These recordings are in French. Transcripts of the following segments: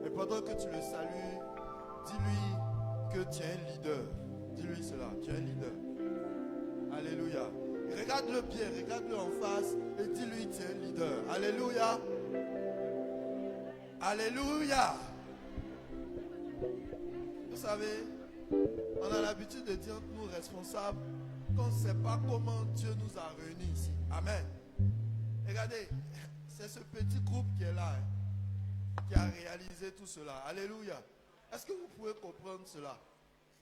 Et pendant que tu le salues, dis-lui que tu es un leader. Dis-lui cela, tu es un leader. Alléluia. Regarde-le bien, regarde-le en face et dis-lui tu es un leader. Alléluia. Alléluia. Vous savez, on a l'habitude de dire nous responsables qu'on ne sait pas comment Dieu nous a réunis ici. Amen. Regardez, c'est ce petit groupe qui est là, qui a réalisé tout cela. Alléluia. Est-ce que vous pouvez comprendre cela?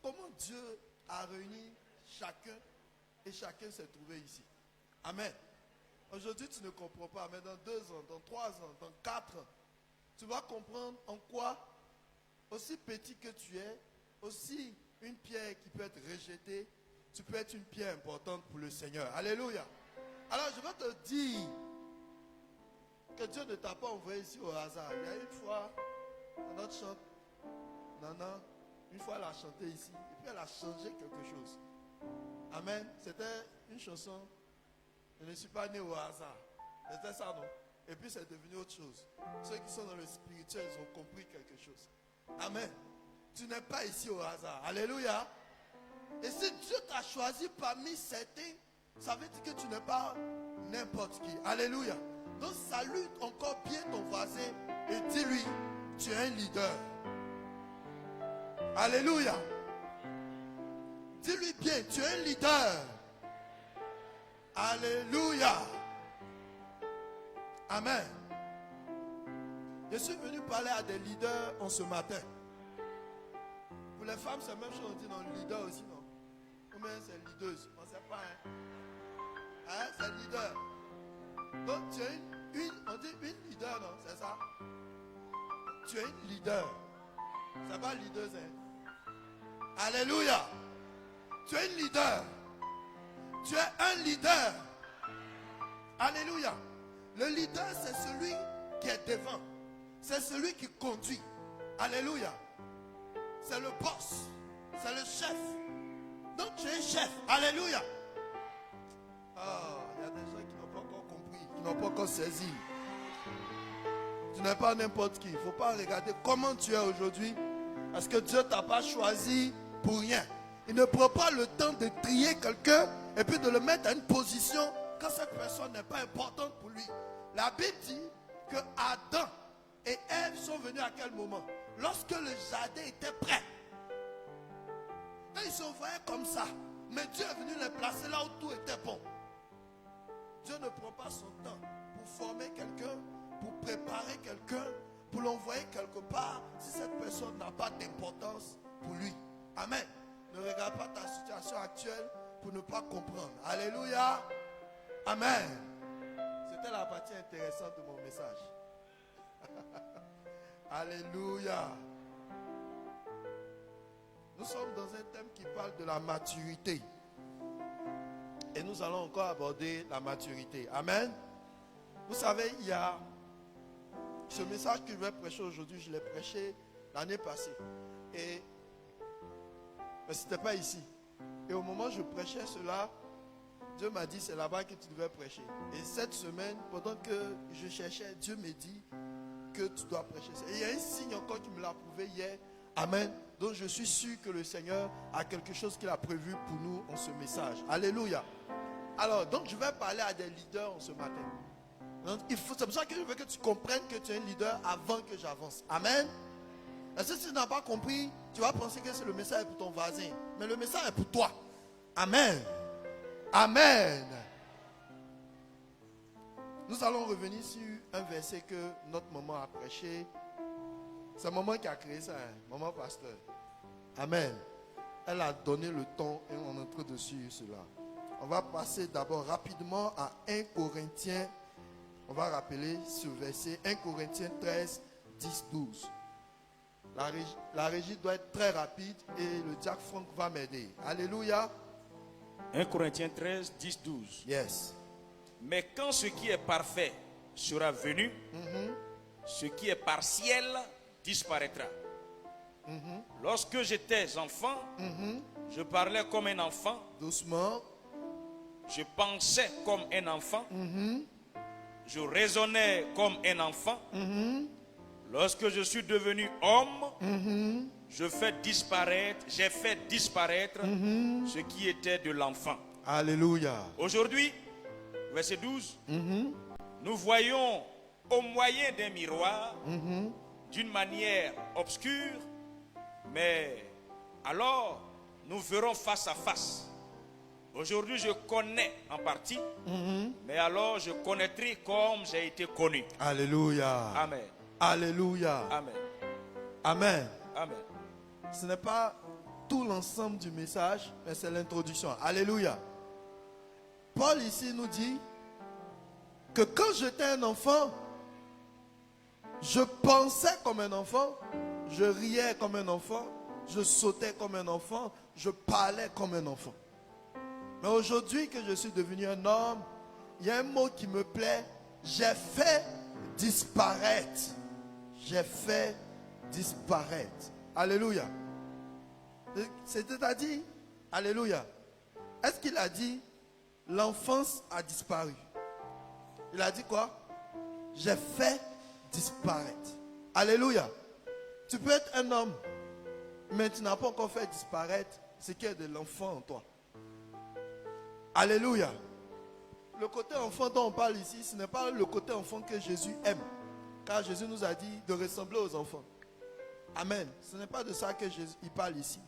Comment Dieu a réuni chacun et chacun s'est trouvé ici. Amen. Aujourd'hui, tu ne comprends pas, mais dans 2 ans, dans 3 ans, dans 4 ans, tu vas comprendre en quoi, aussi petit que tu es, aussi une pierre qui peut être rejetée, tu peux être une pierre importante pour le Seigneur. Alléluia. Alors, je vais te dire que Dieu ne t'a pas envoyé ici au hasard. Il y a une fois, dans notre chante, Nana, une fois elle a chanté ici, et puis elle a changé quelque chose. Amen. C'était une chanson, je ne suis pas né au hasard. C'était ça, non? Et puis c'est devenu autre chose. Ceux qui sont dans le spirituel, ils ont compris quelque chose. Amen. Tu n'es pas ici au hasard. Alléluia. Et si Dieu t'a choisi parmi certains, ça veut dire que tu n'es pas n'importe qui. Alléluia. Donc salue encore bien ton voisin et dis-lui, tu es un leader. Alléluia. Dis-lui bien, tu es un leader. Alléluia. Amen. Je suis venu parler à des leaders en ce matin. Pour les femmes, c'est la même chose, on dit non, leader aussi, non? Ou bien c'est leaders, on ne sait pas, hein? C'est leader. Donc tu es on dit une leader, non? C'est ça? Tu es une leader. C'est pas leader, hein? Alléluia. Tu es une leader. Tu es un leader. Alléluia. Le leader, c'est celui qui est devant. C'est celui qui conduit. Alléluia. C'est le boss. C'est le chef. Donc tu es un chef. Alléluia. Il y a des gens qui n'ont pas encore compris, qui n'ont pas encore saisi. Tu n'es pas n'importe qui. Il ne faut pas regarder comment tu es aujourd'hui. Parce que Dieu ne t'a pas choisi pour rien. Il ne prend pas le temps de trier quelqu'un et puis de le mettre à une position quand cette personne n'est pas importante pour lui. La Bible dit que Adam et Ève sont venus à quel moment? Lorsque le jardin était prêt. Et ils se voyaient comme ça. Mais Dieu est venu les placer là où tout était bon. Dieu ne prend pas son temps pour former quelqu'un, pour préparer quelqu'un, pour l'envoyer quelque part si cette personne n'a pas d'importance pour lui. Amen. Ne regarde pas ta situation actuelle pour ne pas comprendre. Alléluia. Amen. C'était la partie intéressante de mon message. Alléluia. Nous sommes dans un thème qui parle de la maturité. Et nous allons encore aborder la maturité. Amen. Vous savez, il y a ce message que je vais prêcher aujourd'hui, je l'ai prêché l'année passée. Mais ce n'était pas ici. Et au moment où je prêchais cela, Dieu m'a dit, c'est là-bas que tu devais prêcher. Et cette semaine, pendant que je cherchais, Dieu me dit que tu dois prêcher. Et il y a un signe encore qui me l'a prouvé hier. Amen. Donc je suis sûr que le Seigneur a quelque chose qu'il a prévu pour nous en ce message. Alléluia. Alors, donc je vais parler à des leaders en ce matin. C'est pour ça que je veux que tu comprennes que tu es un leader avant que j'avance. Amen. Et si tu n'as pas compris, tu vas penser que c'est le message pour ton voisin. Mais le message est pour toi. Amen. Amen. Nous allons revenir sur un verset que notre maman a prêché. C'est maman qui a créé ça, hein? Maman pasteur. Amen. Elle a donné le ton et on est en train de suivre cela. On va passer d'abord rapidement à 1 Corinthiens. On va rappeler ce verset 1 Corinthiens 13, 10, 12. La régie doit être très rapide et le diacre Franck va m'aider. Alléluia. 1 Corinthiens 13, 10, 12. Yes. Mais quand ce qui est parfait sera venu, ce qui est partiel disparaîtra. Lorsque j'étais enfant, je parlais comme un enfant. Doucement. Je pensais comme un enfant. je raisonnais comme un enfant. Lorsque je suis devenu homme, j'ai fait disparaître ce qui était de l'enfant. Alléluia. Aujourd'hui, verset 12, nous voyons au moyen d'un miroir, d'une manière obscure, mais alors nous verrons face à face. Aujourd'hui, je connais en partie, mais alors je connaîtrai comme j'ai été connu. Alléluia. Amen. Alléluia. Amen. Amen. Amen. Ce n'est pas tout l'ensemble du message, mais c'est l'introduction. Alléluia. Paul ici nous dit que quand j'étais un enfant, je pensais comme un enfant, je riais comme un enfant, je sautais comme un enfant, je parlais comme un enfant. Mais aujourd'hui que je suis devenu un homme, il y a un mot qui me plaît, j'ai fait disparaître. J'ai fait disparaître. Alléluia. C'est-à-dire, alléluia. Est-ce qu'il a dit l'enfance a disparu? Il a dit quoi? J'ai fait disparaître. Alléluia. Tu peux être un homme, mais tu n'as pas encore fait disparaître ce qui est de l'enfant en toi. Alléluia. Le côté enfant dont on parle ici, ce n'est pas le côté enfant que Jésus aime. Car Jésus nous a dit de ressembler aux enfants. Amen. Ce n'est pas de ça que Jésus il parle ici.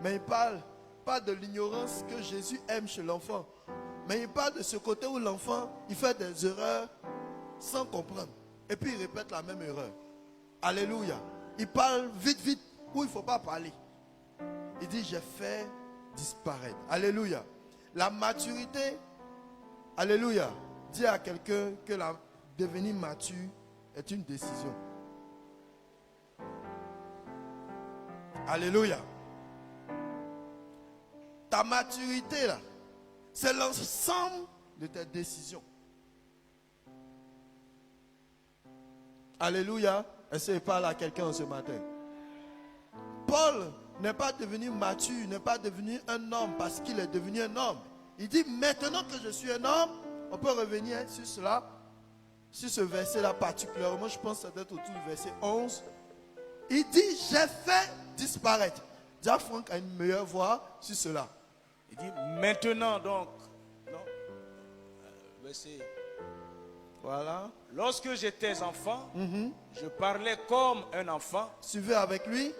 Mais il parle pas de l'ignorance que Jésus aime chez l'enfant. Mais il parle de ce côté où l'enfant, il fait des erreurs sans comprendre. Et puis il répète la même erreur. Alléluia. Il parle vite, vite, où il ne faut pas parler. Il dit, j'ai fait disparaître. Alléluia. La maturité, alléluia, dis à quelqu'un que devenir mature est une décision. Alléluia. Ta maturité là, c'est l'ensemble de tes décisions. Alléluia. Est-ce qu'il parle à quelqu'un ce matin? Paul n'est pas devenu mature, n'est pas devenu un homme parce qu'il est devenu un homme. Il dit maintenant que je suis un homme, on peut revenir sur cela, sur ce verset-là particulièrement, je pense que ça doit être autour du verset 11. Il dit j'ai fait disparaître. Déjà Franck a une meilleure voix sur cela. Il dit maintenant donc, non, verset. Voilà. Lorsque j'étais enfant, je parlais comme un enfant. Suivez avec lui.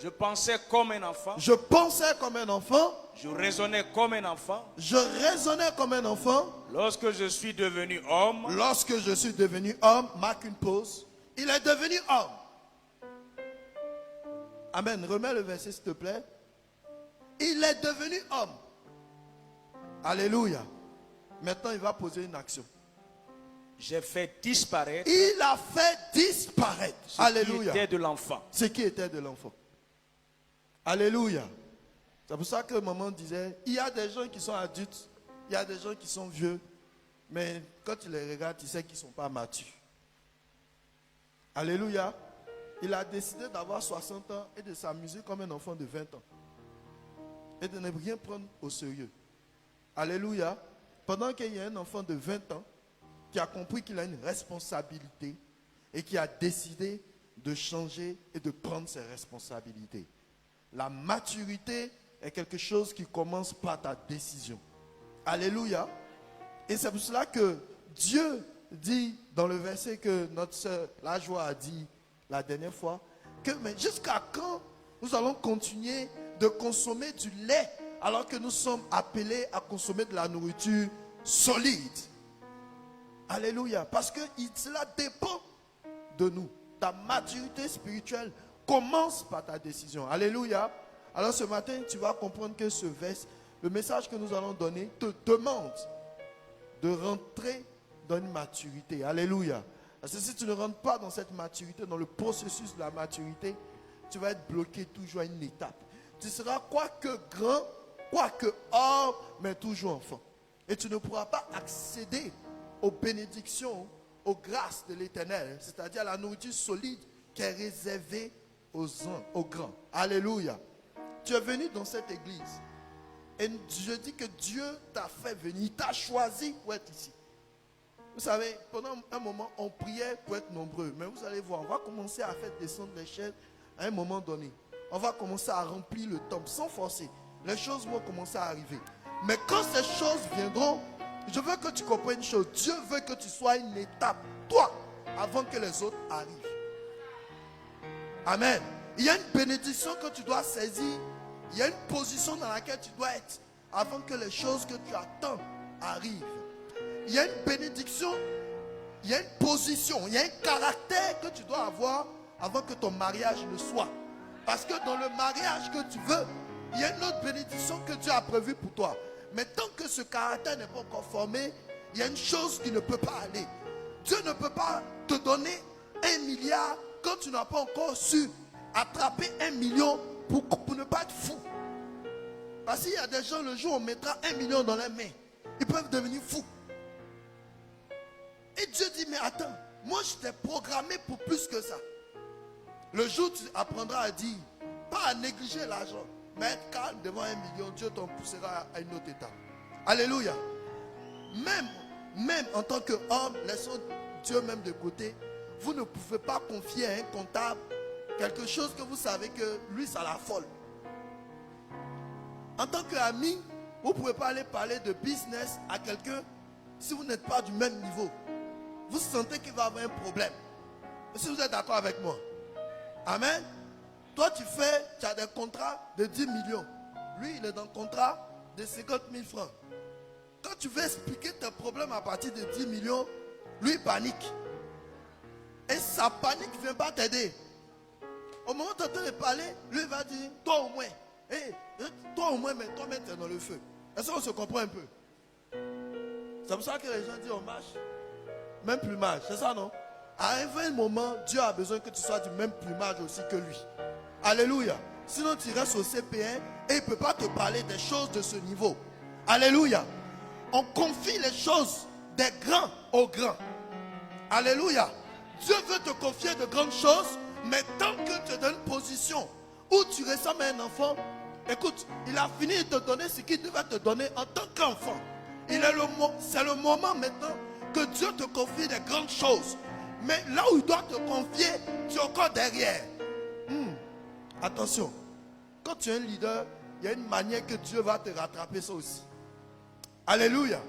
Je pensais comme un enfant. Je pensais comme un enfant. Je raisonnais comme un enfant. Je raisonnais comme un enfant. Lorsque je suis devenu homme. Lorsque je suis devenu homme, marque une pause. Il est devenu homme. Amen. Remets le verset s'il te plaît. Il est devenu homme. Alléluia. Maintenant il va poser une action. J'ai fait disparaître. Il a fait disparaître. Alléluia. Ce qui était de l'enfant. Ce qui était de l'enfant. Alléluia. C'est pour ça que maman disait, il y a des gens qui sont adultes, il y a des gens qui sont vieux, mais quand tu les regardes, tu sais qu'ils ne sont pas matures. Alléluia. Il a décidé d'avoir 60 ans et de s'amuser comme un enfant de 20 ans. Et de ne rien prendre au sérieux. Alléluia. Pendant qu'il y a un enfant de 20 ans qui a compris qu'il a une responsabilité et qui a décidé de changer et de prendre ses responsabilités. La maturité est quelque chose qui commence par ta décision. Alléluia. Et c'est pour cela que Dieu dit dans le verset que notre sœur La Joie a dit la dernière fois, que mais jusqu'à quand nous allons continuer de consommer du lait alors que nous sommes appelés à consommer de la nourriture solide. Alléluia. Parce que cela dépend de nous. Ta maturité spirituelle commence par ta décision. Alléluia. Alors ce matin, tu vas comprendre que ce verset, le message que nous allons donner, te demande de rentrer dans une maturité. Alléluia. Parce que si tu ne rentres pas dans cette maturité, dans le processus de la maturité, tu vas être bloqué toujours à une étape. Tu seras quoique grand, quoique homme, mais toujours enfant. Et tu ne pourras pas accéder aux bénédictions, aux grâces de l'Éternel, c'est-à-dire à la nourriture solide qui est réservée aux grands. Alléluia. Tu es venu dans cette église et je dis que Dieu t'a fait venir, il t'a choisi pour être ici. Vous savez, pendant un moment, on priait pour être nombreux. Mais vous allez voir, on va commencer à faire descendre les chaînes à un moment donné. On va commencer à remplir le temple sans forcer. Les choses vont commencer à arriver. Mais quand ces choses viendront, je veux que tu comprennes une chose. Dieu veut que tu sois une étape, toi, avant que les autres arrivent. Amen. Il y a une bénédiction que tu dois saisir. Il y a une position dans laquelle tu dois être avant que les choses que tu attends arrivent. Il y a une bénédiction, il y a une position, il y a un caractère que tu dois avoir avant que ton mariage ne soit. Parce que dans le mariage que tu veux, il y a une autre bénédiction que Dieu a prévue pour toi. Mais tant que ce caractère n'est pas encore formé, il y a une chose qui ne peut pas aller. Dieu ne peut pas te donner 1 milliard quand tu n'as pas encore su attraper 1 million pour ne pas être fou. Parce qu'il y a des gens, le jour où on mettra 1 million dans les mains, ils peuvent devenir fous. Et Dieu dit, mais attends, moi je t'ai programmé pour plus que ça. Le jour où tu apprendras à dire, pas à négliger l'argent, mais être calme devant 1 million, Dieu t'en poussera à une autre étape. Alléluia. Même en tant qu'homme, laissons Dieu même de côté, vous ne pouvez pas confier à un comptable quelque chose que vous savez que lui, ça l'affole. En tant qu'ami, vous ne pouvez pas aller parler de business à quelqu'un si vous n'êtes pas du même niveau. Vous sentez qu'il va avoir un problème. Si vous êtes d'accord avec moi. Amen. Toi, tu as des contrats de 10 millions. Lui, il est dans le contrat de 50 000 francs. Quand tu veux expliquer tes problèmes à partir de 10 millions, lui, il panique. Et sa panique ne vient pas t'aider. Au moment où tu es en train de parler, lui, il va dire, toi au moins. Toi au moins, mais toi-même, tu es dans le feu. Est-ce qu'on se comprend un peu? C'est pour ça que les gens disent, on marche. Même plumage, c'est ça, non? À un moment, Dieu a besoin que tu sois du même plumage aussi que lui. Alléluia. Sinon, tu restes au CP1 et il ne peut pas te parler des choses de ce niveau. Alléluia. On confie les choses des grands aux grands. Alléluia. Dieu veut te confier de grandes choses, mais tant que tu es dans une position où tu ressembles à un enfant, écoute, il a fini de te donner ce qu'il devait te donner en tant qu'enfant. C'est le moment maintenant que Dieu te confie des grandes choses. Mais là où il doit te confier, tu es encore derrière. Attention, quand tu es un leader, il y a une manière que Dieu va te rattraper ça aussi. Alléluia.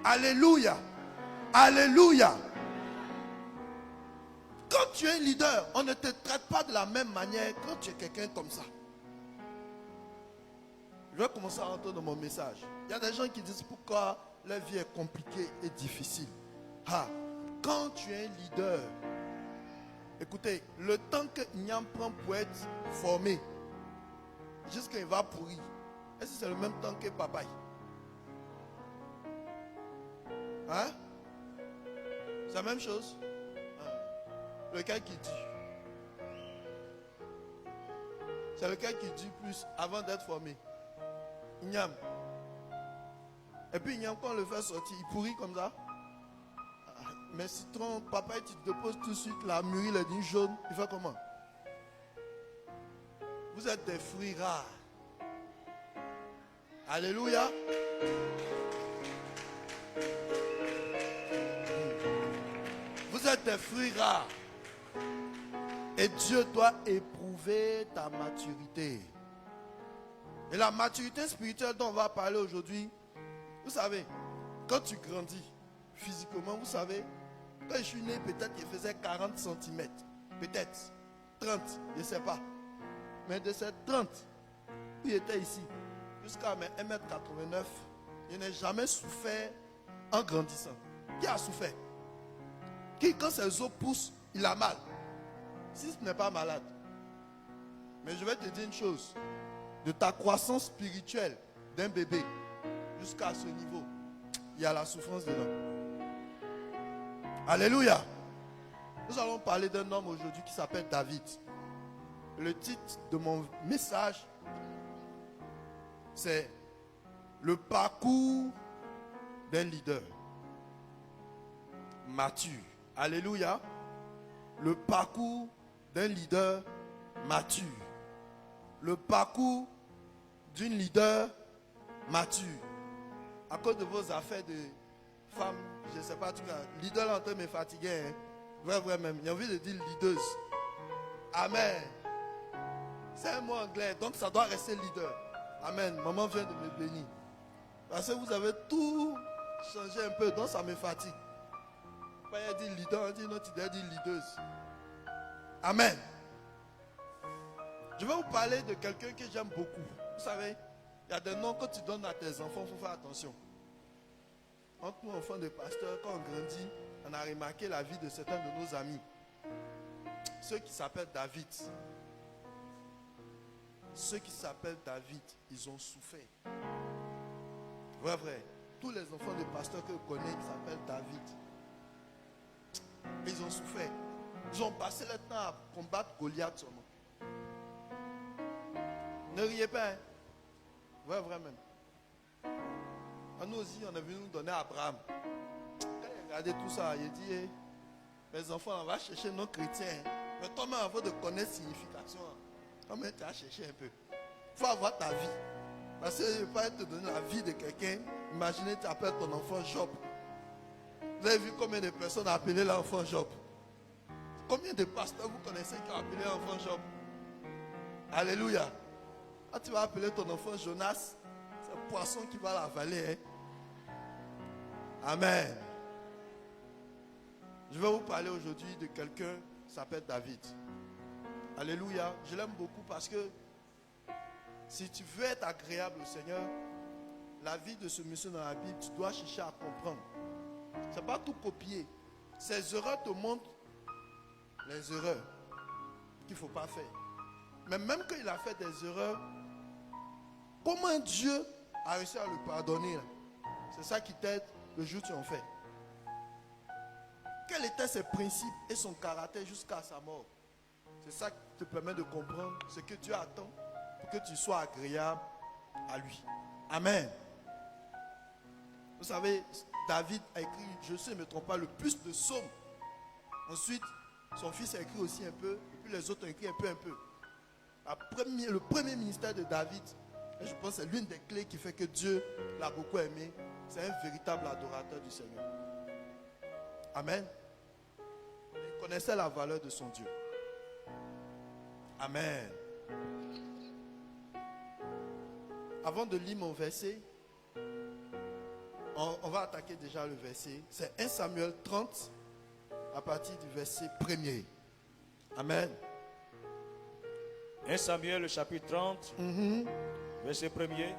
Alléluia. Alléluia. Quand tu es un leader, on ne te traite pas de la même manière quand tu es quelqu'un comme ça. Je vais commencer à rentrer dans mon message. Il y a des gens qui disent pourquoi la vie est compliquée et difficile. Quand tu es un leader, écoutez, le temps que Niam prend pour être formé, jusqu'à il va pourrir, est-ce que c'est le même temps que papa? C'est la même chose? Lequel qui dit? C'est lequel qui dit plus avant d'être formé? Niam. Et puis Niam, quand on le fait sortir, il pourrit comme ça. Mais citron, papa, tu te déposes tout de suite, la mûrie, le dit jaune, il fait comment? Vous êtes des fruits rares. Alléluia. Vous êtes des fruits rares. Et Dieu doit éprouver ta maturité. Et la maturité spirituelle dont on va parler aujourd'hui, vous savez, quand tu grandis physiquement, vous savez, quand je suis né, peut-être qu'il faisait 40 cm. Peut-être 30, je ne sais pas. Mais de ces 30, où il était ici, jusqu'à mes 1m89, je n'ai jamais souffert en grandissant. Qui a souffert? Qui, quand ses os poussent, il a mal? Si ce n'est pas malade. Mais je vais te dire une chose. De ta croissance spirituelle d'un bébé jusqu'à ce niveau, il y a la souffrance dedans. Alléluia. Nous allons parler d'un homme aujourd'hui qui s'appelle David. Le titre de mon message, c'est le parcours d'un leader mature. Alléluia. Le parcours d'un leader mature. Le parcours d'une leader mature. À cause de vos affaires de femme, je ne sais pas, tu vois, leader là en train de me fatiguer. Hein. Vrai même. J'ai envie de dire leaders. Amen. C'est un mot anglais, donc ça doit rester leader. Amen. Maman vient de me bénir. Parce que vous avez tout changé un peu, donc ça me fatigue. Pas il dit leader, on dit non, tu dois dire leaders. Amen. Je vais vous parler de quelqu'un que j'aime beaucoup. Vous savez, il y a des noms que tu donnes à tes enfants, il faut faire attention. Entre nous, enfants de pasteur, quand on grandit, on a remarqué la vie de certains de nos amis. Ceux qui s'appellent David. Ceux qui s'appellent David, ils ont souffert. Vrai. Tous les enfants de pasteurs que vous connaissez qui s'appellent David, ils ont souffert. Ils ont passé le temps à combattre Goliath seulement. Ne riez pas. Hein? Vrai même. À nous aussi, on est venu nous donner Abraham. Quand il a regardé tout ça, il a dit, hey, mes enfants, on va chercher nos chrétiens. Mais toi-même, avant de connaître la signification, toi-même, tu as cherché un peu. Il faut avoir ta vie. Parce que je ne vais pas te donner la vie de quelqu'un. Imaginez, tu appelles ton enfant Job. Vous avez vu combien de personnes ont appelé l'enfant Job? Combien de pasteurs vous connaissez qui ont appelé l'enfant Job? Alléluia. Quand tu vas appeler ton enfant Jonas, c'est un poisson qui va l'avaler. Hein? Amen. Je vais vous parler aujourd'hui de quelqu'un qui s'appelle David. Alléluia. Je l'aime beaucoup parce que si tu veux être agréable au Seigneur, la vie de ce monsieur dans la Bible, tu dois chercher à comprendre. Ce n'est pas tout copier. Ces erreurs te montrent les erreurs qu'il ne faut pas faire. Mais même quand il a fait des erreurs, comment Dieu a réussi à le pardonner? C'est ça qui t'aide le jour où tu en fais. Quels étaient ses principes et son caractère jusqu'à sa mort? C'est ça qui te permet de comprendre ce que Dieu attend pour que tu sois agréable à lui. Amen. Vous savez, David a écrit, je ne sais, ne me trompe pas, le plus de psaumes. Ensuite, son fils a écrit aussi un peu, et puis les autres ont écrit un peu. Le premier ministère de David, et je pense que c'est l'une des clés qui fait que Dieu l'a beaucoup aimé. C'est un véritable adorateur du Seigneur. Amen. Il connaissait la valeur de son Dieu. Amen. Avant de lire mon verset, on va attaquer déjà le verset. C'est 1 Samuel 30 à partir du verset 1er. Amen. 1 Samuel, le chapitre 30, verset 1er.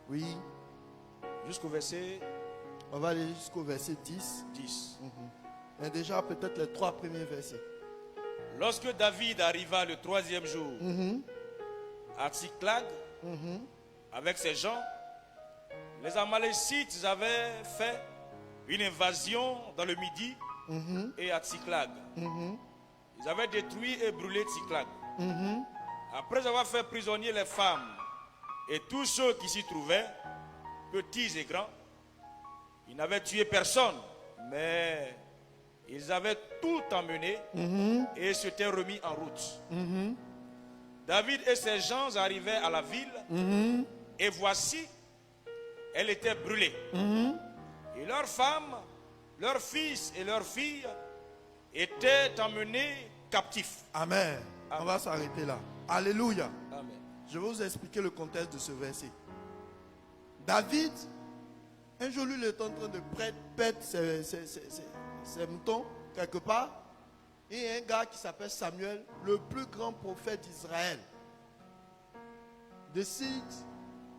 Oui. Jusqu'au verset... On va aller jusqu'au verset 10. 10. Et déjà peut-être les 3 premiers versets. Lorsque David arriva le 3e jour à Tsiklag avec ses gens, les Amalécites avaient fait une invasion dans le Midi et à Tsiklag. Ils avaient détruit et brûlé Tsiklag. Après avoir fait prisonnier les femmes et tous ceux qui s'y trouvaient, petits et grands, ils n'avaient tué personne, mais ils avaient tout emmené et s'étaient remis en route. David et ses gens arrivaient à la ville et voici, elle était brûlée. Et leurs femmes, leurs fils et leurs filles étaient emmenés captifs. Amen. On va s'arrêter là. Alléluia. Amen. Je vais vous expliquer le contexte de ce verset. David, un jour, lui, il est en train de perdre ses moutons quelque part. Et il y a un gars qui s'appelle Samuel, le plus grand prophète d'Israël, décide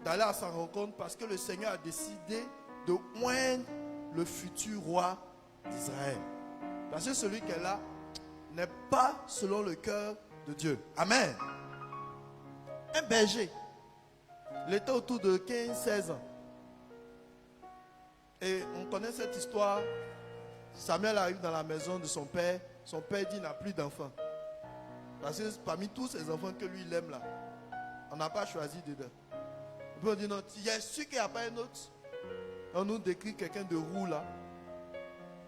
d'aller à sa rencontre parce que le Seigneur a décidé de oindre le futur roi d'Israël. Parce que celui qui est là n'est pas selon le cœur de Dieu. Amen. Un berger. Il était autour de 15-16 ans. Et on connaît cette histoire. Samuel arrive dans la maison de son père. Son père dit qu'il n'a plus d'enfants. Parce que parmi tous ces enfants que lui il aime là, on n'a pas choisi dedans. Et puis on dit non, il y a sûr qu'il n'y a pas un autre. On nous décrit quelqu'un de roux là.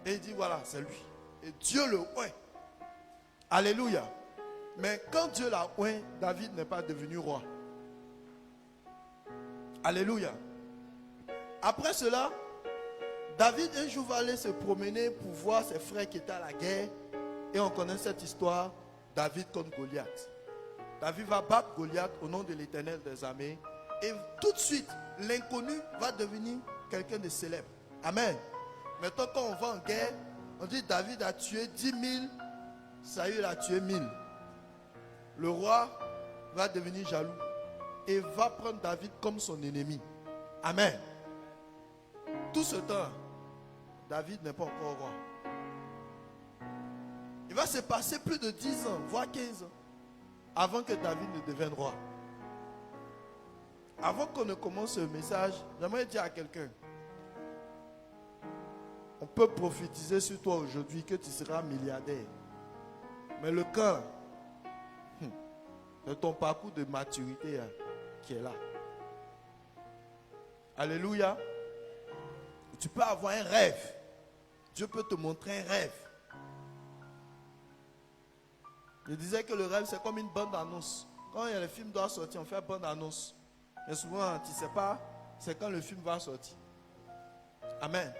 Et il dit voilà, c'est lui. Et Dieu le oint. Alléluia. Mais quand Dieu l'a oint, David n'est pas devenu roi. Alléluia. Après cela, David un jour va aller se promener pour voir ses frères qui étaient à la guerre. Et on connaît cette histoire, David contre Goliath. David va battre Goliath au nom de l'Éternel des armées. Et tout de suite, l'inconnu va devenir quelqu'un de célèbre. Amen. Maintenant, quand on va en guerre, on dit David a tué 10 000, Saül a tué 1000. Le roi va devenir jaloux et va prendre David comme son ennemi. Amen. Tout ce temps, David n'est pas encore roi. Il va se passer plus de 10 ans, voire 15 ans, avant que David ne devienne roi. Avant qu'on ne commence ce message, j'aimerais dire à quelqu'un, on peut prophétiser sur toi aujourd'hui que tu seras milliardaire. Mais le cœur de ton parcours de maturité qui est là. Alléluia. Tu peux avoir un rêve. Dieu peut te montrer un rêve. Je disais que le rêve, c'est comme une bande-annonce. Quand il y a le film doit sortir, on fait une bande-annonce. Mais souvent, tu ne sais pas, c'est quand le film va sortir. Amen.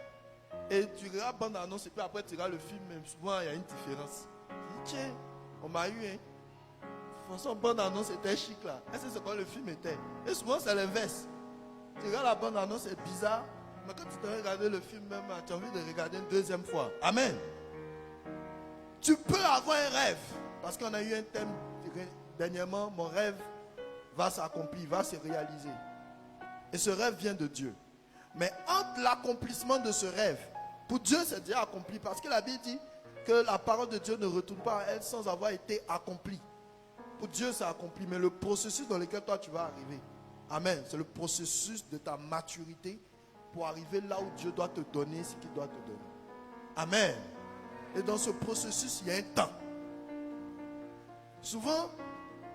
Et tu regardes la bande-annonce et puis après tu regardes le film, mais souvent il y a une différence. Tu dis, tiens, on m'a eu, hein. De toute façon, bande-annonce était chic là. Est-ce que c'est quand le film était? Et souvent c'est l'inverse. Tu regardes la bande-annonce, c'est bizarre. Mais quand tu te regardes le film même, tu as envie de regarder une deuxième fois. Amen. Tu peux avoir un rêve. Parce qu'on a eu un thème dernièrement, mon rêve va s'accomplir, va se réaliser. Et ce rêve vient de Dieu. Mais entre l'accomplissement de ce rêve, pour Dieu c'est déjà accompli. Parce que la Bible dit que la parole de Dieu ne retourne pas à elle sans avoir été accomplie. Pour Dieu c'est accompli. Mais le processus dans lequel toi tu vas arriver. Amen. C'est le processus de ta maturité pour arriver là où Dieu doit te donner ce qu'il doit te donner. Amen. Et dans ce processus, il y a un temps. Souvent,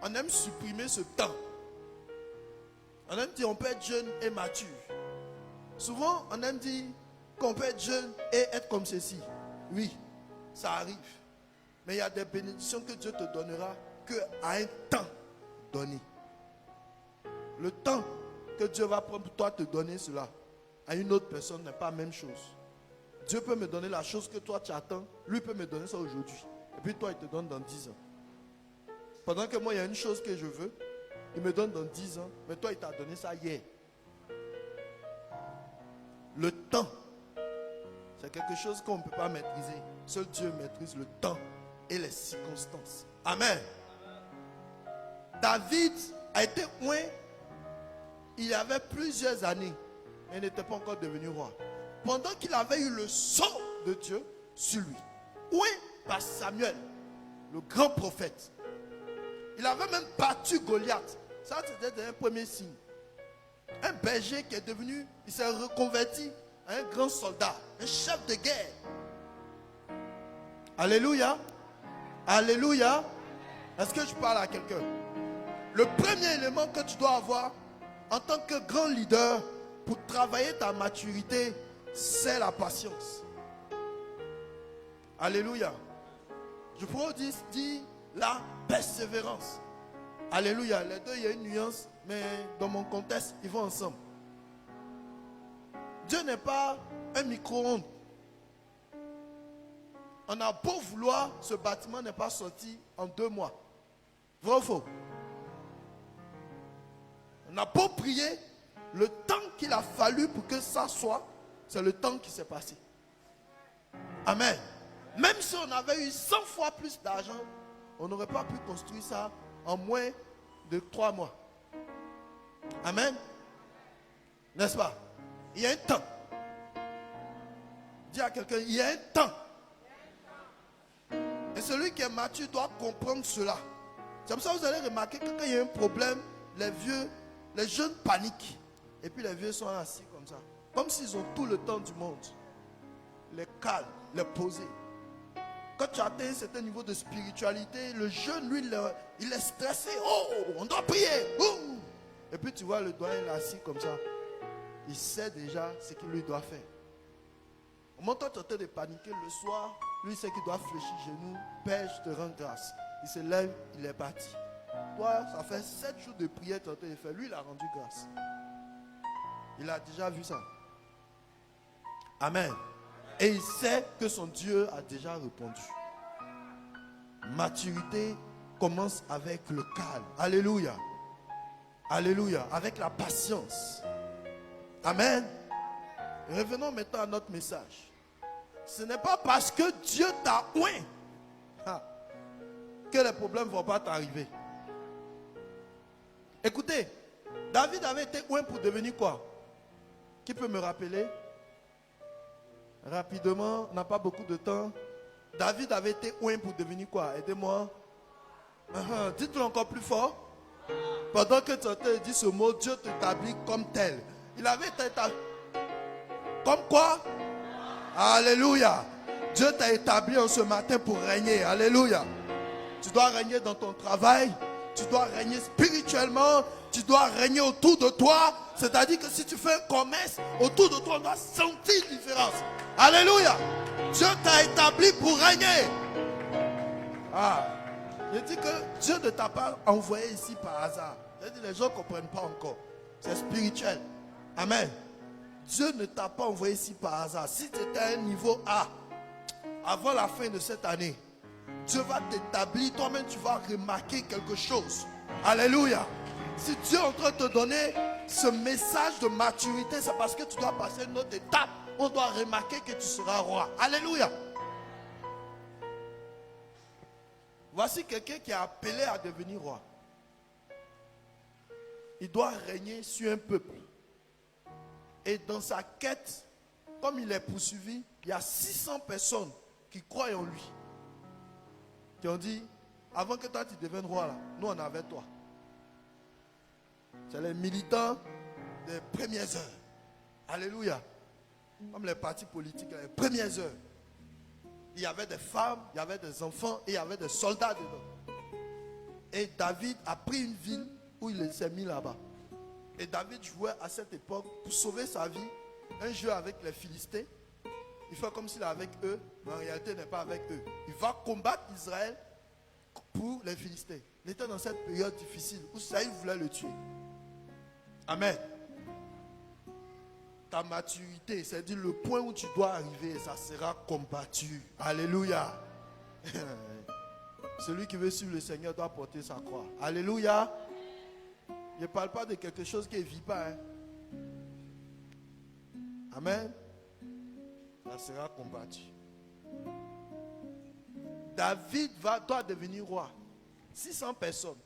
on aime supprimer ce temps. On aime dire on peut être jeune et mature. Souvent, on aime dire qu'on peut être jeune et être comme ceci. Oui, ça arrive. Mais il y a des bénédictions que Dieu te donnera qu'à un temps donné. Le temps que Dieu va prendre pour toi te donner cela, à une autre personne n'est pas la même chose. Dieu peut me donner la chose que toi tu attends, lui peut me donner ça aujourd'hui. Et puis toi, il te donne dans 10 ans. Pendant que moi, il y a une chose que je veux, il me donne dans 10 ans, mais toi, il t'a donné ça hier. Le temps, c'est quelque chose qu'on ne peut pas maîtriser. Seul Dieu maîtrise le temps et les circonstances. Amen. David a été oint il y avait plusieurs années, mais il n'était pas encore devenu roi. Pendant qu'il avait eu le sang de Dieu sur lui, oint par Samuel, le grand prophète. Il avait même battu Goliath. Ça, c'était un premier signe. Un berger qui est devenu, il s'est reconverti à un grand soldat, un chef de guerre. Alléluia. Alléluia. Est-ce que je parle à quelqu'un? Le premier élément que tu dois avoir en tant que grand leader pour travailler ta maturité, c'est la patience. Alléluia. Je pourrais dire la persévérance. Alléluia. Les deux, il y a une nuance, mais dans mon contexte, ils vont ensemble. Dieu n'est pas un micro-ondes. On a beau vouloir, ce bâtiment n'est pas sorti en 2 mois. Vrai ou faux? On a beau prier, le temps qu'il a fallu pour que ça soit, c'est le temps qui s'est passé. Amen. Même si on avait eu 100 fois plus d'argent, on n'aurait pas pu construire ça en moins de 3 mois. Amen. N'est-ce pas? Il y a un temps. Dis à quelqu'un, il y a un temps. Et celui qui est mature doit comprendre cela. C'est pour ça que vous allez remarquer que quand il y a un problème, les jeunes paniquent. Et puis les vieux sont assis comme ça. Comme s'ils ont tout le temps du monde. Les calmes, les poser. Quand tu atteins un certain niveau de spiritualité, le jeune, lui, il est stressé. Oh, on doit prier. Ouh. Et puis tu vois le doyen assis comme ça. Il sait déjà ce qu'il lui doit faire. Au moment où tu es en train de paniquer le soir, lui sait qu'il doit fléchir genoux. Père, je te rends grâce. Il se lève, il est parti. Toi, ça fait 7 jours de prière que tu es en train de faire. Lui, il a rendu grâce. Il a déjà vu ça. Amen. Et il sait que son Dieu a déjà répondu. Maturité commence avec le calme. Alléluia. Alléluia. Avec la patience. Amen. Revenons maintenant à notre message. Ce n'est pas parce que Dieu t'a oint que les problèmes ne vont pas t'arriver. Écoutez, David avait été oint pour devenir quoi? Qui peut me rappeler? Rapidement, on n'a pas beaucoup de temps. David avait été oint pour devenir quoi? Aidez-moi. Dites-le encore plus fort. Pendant que tu dis ce mot, Dieu t'établit comme tel. Il avait été établi. Comme quoi? Alléluia. Dieu t'a établi en ce matin pour régner. Alléluia. Tu dois régner dans ton travail. Tu dois régner spirituellement. Tu dois régner autour de toi. C'est-à-dire que si tu fais un commerce, autour de toi, on doit sentir une différence. Alléluia. Dieu t'a établi pour régner. Je dis que Dieu ne t'a pas envoyé ici par hasard. Je dis, les gens ne comprennent pas encore. C'est spirituel. Amen. Dieu ne t'a pas envoyé ici par hasard. Si tu étais à un niveau A, avant la fin de cette année, Dieu va t'établir. Toi-même, tu vas remarquer quelque chose. Alléluia. Si Dieu est en train de te donner ce message de maturité, c'est parce que tu dois passer une autre étape. On doit remarquer que tu seras roi. Alléluia. Voici quelqu'un qui est appelé à devenir roi. Il doit régner sur un peuple. Et dans sa quête, comme il est poursuivi, il y a 600 personnes qui croient en lui. Qui ont dit, avant que toi tu deviennes roi, là, nous on est avec toi. C'est les militants des premières heures. Alléluia. Comme les partis politiques, les premières heures. Il y avait des femmes, il y avait des enfants et il y avait des soldats dedans. Et David a pris une ville où il s'est mis là-bas. Et David jouait à cette époque, pour sauver sa vie, un jeu avec les Philistins. Il fait comme s'il est avec eux, mais en réalité il n'est pas avec eux. Il va combattre Israël pour les Philistins. Il était dans cette période difficile où Saïd voulait le tuer. Amen. Ta maturité, c'est-à-dire le point où tu dois arriver, ça sera combattu. Alléluia. Celui qui veut suivre le Seigneur doit porter sa croix. Alléluia. Je ne parle pas de quelque chose qui ne vit pas. Amen. Ça sera combattu. David doit devenir roi. 600 personnes.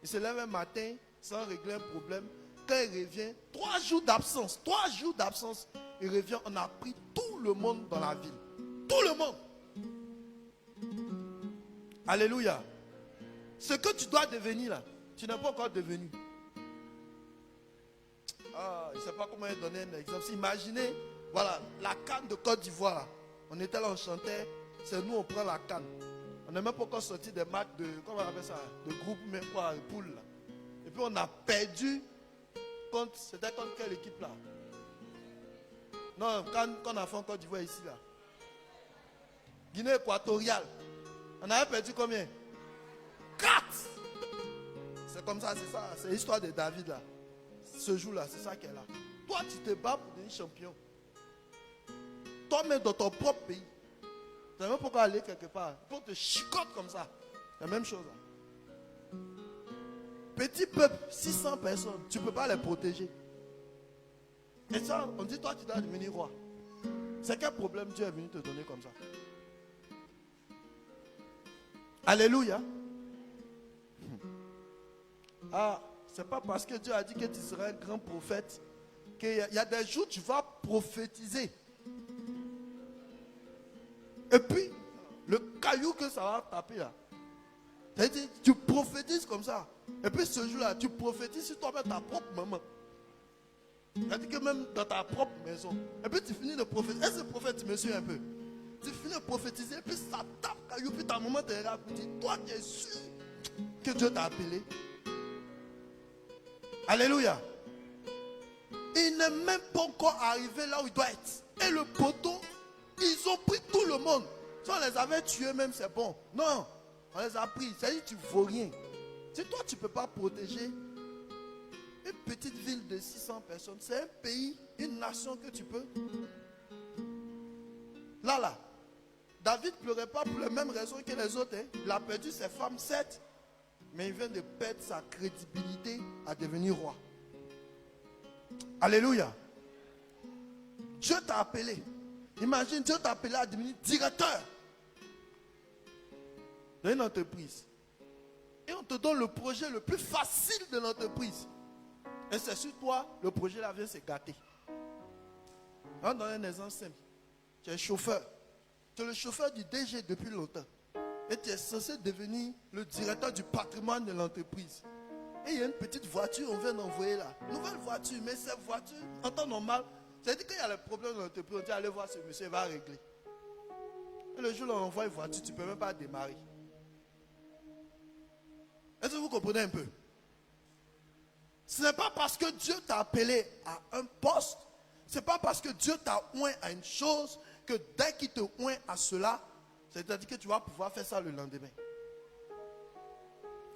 Il se lève un matin sans régler un problème. Quand il revient, 3 jours d'absence. 3 jours d'absence. Il revient, on a pris tout le monde dans la ville. Tout le monde. Alléluia. Ce que tu dois devenir là, tu n'es pas encore devenu. Je ne sais pas comment donner un exemple. Imaginez, voilà, la canne de Côte d'Ivoire là. On était là, on chantait. C'est nous, on prend la canne. On n'est même pas encore sorti des matchs de, comment on appelle ça, de groupe, mais quoi, de poule là. Et puis on a perdu contre, c'était contre quelle équipe là? Non, quand on a fait en Côte d'Ivoire ici là. Guinée équatoriale. On avait perdu combien? 4. C'est comme ça, c'est ça. C'est l'histoire de David là. Ce jour-là, c'est ça qu'elle a. Toi, tu te bats pour devenir champion. Toi-même dans ton propre pays. Tu n'as même pas pourquoi aller quelque part. Pour te chicote comme ça. C'est la même chose. Là. Petit peuple, 600 personnes. Tu ne peux pas les protéger. Et ça, on dit, toi, tu dois devenir roi. C'est quel problème Dieu est venu te donner comme ça? Alléluia. C'est pas parce que Dieu a dit que tu seras un grand prophète qu'il y a des jours où tu vas prophétiser. Et puis, le caillou que ça va taper là. C'est-à-dire, tu prophétises comme ça. Et puis ce jour-là, tu prophétises sur toi-même ta propre maman. C'est-à-dire que même dans ta propre maison. Et puis tu finis de prophétiser. Est-ce que prophète, tu me suis un peu? Tu finis de prophétiser, et puis ça tape caillou, puis ta maman te regarde et dit, toi tu es sûr que Dieu t'a appelé. Alléluia. Il n'est même pas encore arrivé là où il doit être. Et le poteau, ils ont pris tout le monde. Si on les avait tués même, c'est bon. Non, on les a pris. C'est-à-dire que tu ne vaux rien. Si toi, tu ne peux pas protéger une petite ville de 600 personnes, c'est un pays, une nation que tu peux. Là. David ne pleurait pas pour les mêmes raisons que les autres. Hein. Il a perdu ses femmes, certes. Mais il vient de perdre sa crédibilité à devenir roi. Alléluia. Dieu t'a appelé. Imagine, Dieu t'a appelé à devenir directeur d'une entreprise. Et on te donne le projet le plus facile de l'entreprise. Et c'est sur toi, le projet là vient se gâter. On va donner un exemple simple. Tu es chauffeur. Tu es le chauffeur du DG depuis longtemps. Et tu es censé devenir le directeur du patrimoine de l'entreprise. Et il y a une petite voiture, on vient d'envoyer là. Nouvelle voiture, mais cette voiture, en temps normal, c'est-à-dire qu'il y a le problème de l'entreprise, on dit allez voir ce monsieur, il va régler. Et le jour où on envoie une voiture, tu ne peux même pas démarrer. Est-ce que vous comprenez un peu? Ce n'est pas parce que Dieu t'a appelé à un poste, ce n'est pas parce que Dieu t'a oint à une chose que dès qu'il te oint à cela, c'est-à-dire que tu vas pouvoir faire ça le lendemain.